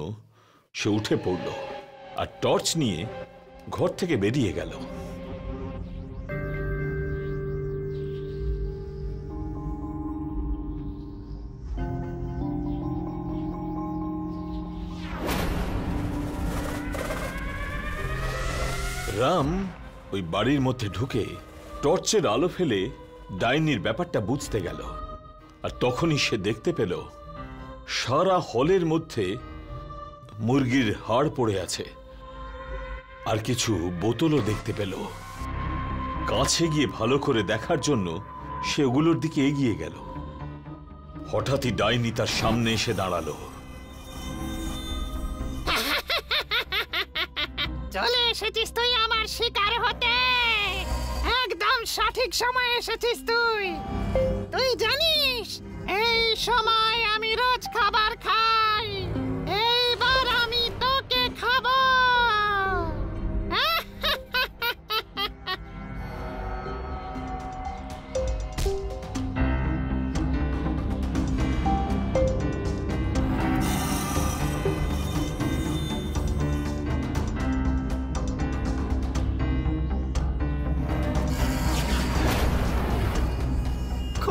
সে উঠে পড়ল আর টর্চ নিয়ে ঘর থেকে বেরিয়ে গেল। রাম ওই বাড়ির মধ্যে ঢুকে টর্চের আলো ফেলে ডাইনির ব্যাপারটা বুঝতে গেল, আর তখনই সে দেখতে পেল সারা হলের মধ্যে মুরগির হাড় পড়ে আছে, আর কিছু বোতলও দেখতে পেল। কাছে গিয়ে ভালো করে দেখার জন্য সে ওগুলোর দিকে এগিয়ে গেল। হঠাৎই ডাইনি তার সামনে এসে দাঁড়ালো। চলে এসেছিস তুই আমার শিকার হতে, একদম সঠিক সময় এসেছিস তুই। তুই জানিস এই সময় আমি রোজ খাবার খাই, এইবার আমি তোকে খাবো।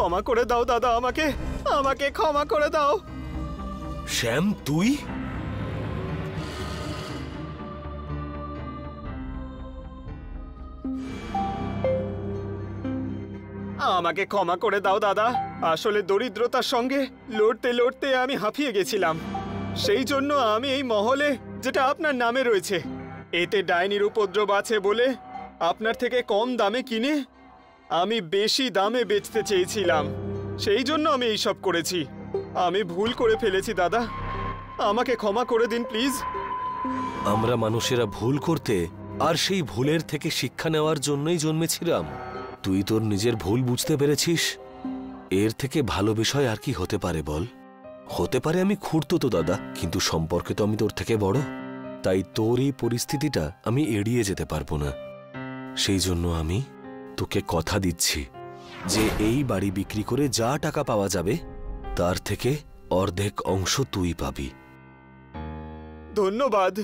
ক্ষমা করে দাও দাদা, আমাকে আমাকে ক্ষমা করে দাও। শ্যাম, তুই? আমাকে ক্ষমা করে দাও দাদা, আসলে দরিদ্রতার সঙ্গে লড়তে লড়তে আমি হাঁপিয়ে গেছিলাম। সেই জন্য আমি এই মহলে, যেটা আপনার নামে রয়েছে, এতে ডাইনির উপদ্রব আছে বলে আপনার থেকে কম দামে কিনে আমি বেশি দামে বেচতে চেয়েছিলাম। সেই জন্য আমি এইসব করেছি। আমি ভুল করে ফেলেছি দাদা, আমাকে ক্ষমা করে দিন প্লিজ। আমরা মানুষেরা ভুল করতে আর সেই ভুলের থেকে শিক্ষা নেওয়ার জন্যই জন্মেছিলাম। তুই তোর নিজের ভুল বুঝতে পেরেছিস, এর থেকে ভালো বিষয় আর কি হতে পারে বল? হতে পারে আমি খুঁড়তো দাদা, কিন্তু সম্পর্কে তো আমি তোর থেকে বড়, তাই তোর এই পরিস্থিতিটা আমি এড়িয়ে যেতে পারবো না। সেই জন্য আমি তোকে কথা দিচ্ছি যে এই বাড়ি বিক্রি করে যা টাকা পাওয়া যাবে তার থেকে অর্ধেক অংশ তুই পাবি। ধন্যবাদ।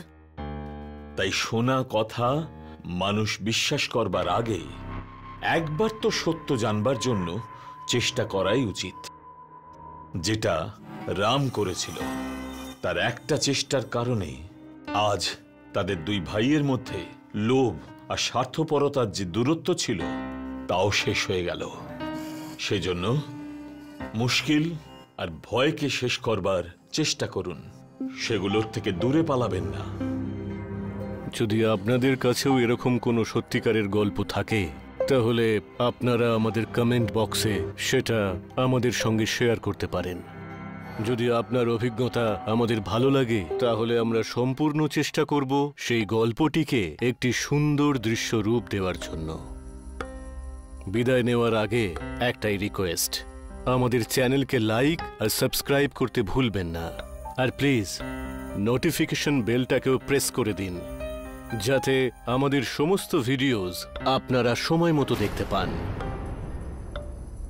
তাই শোনা কথা মানুষ বিশ্বাস করবার আগে একবার তো সত্য জানবার জন্য চেষ্টা করাই উচিত। যেটা রাম করেছিল, তার একটা চেষ্টার কারণে আজ তাদের দুই ভাইয়ের মধ্যে লোভ আর স্বার্থপরতার যে দূরত্ব ছিল তাও শেষ হয়ে গেল। সেজন্য মুশকিল আর ভয়কে শেষ করবার চেষ্টা করুন, সেগুলোর থেকে দূরে পালাবেন না। যদি আপনাদের কাছেও এরকম কোনো সত্যিকারের গল্প থাকে তাহলে আপনারা আমাদের কমেন্ট বক্সে সেটা আমাদের সঙ্গে শেয়ার করতে পারেন। যদি আপনার অভিজ্ঞতা আমাদের ভালো লাগে তাহলে আমরা সম্পূর্ণ চেষ্টা করব সেই গল্পটিকে একটি সুন্দর দৃশ্য রূপ দেওয়ার জন্য। বিদায় নেওয়ার আগে একটাই রিকোয়েস্ট, আমাদের চ্যানেলকে লাইক আর সাবস্ক্রাইব করতে ভুলবেন না। আর প্লিজ নোটিফিকেশন বেলটাকেও প্রেস করে দিন যাতে আমাদের সমস্ত ভিডিওস আপনারা সময় মতো দেখতে পান।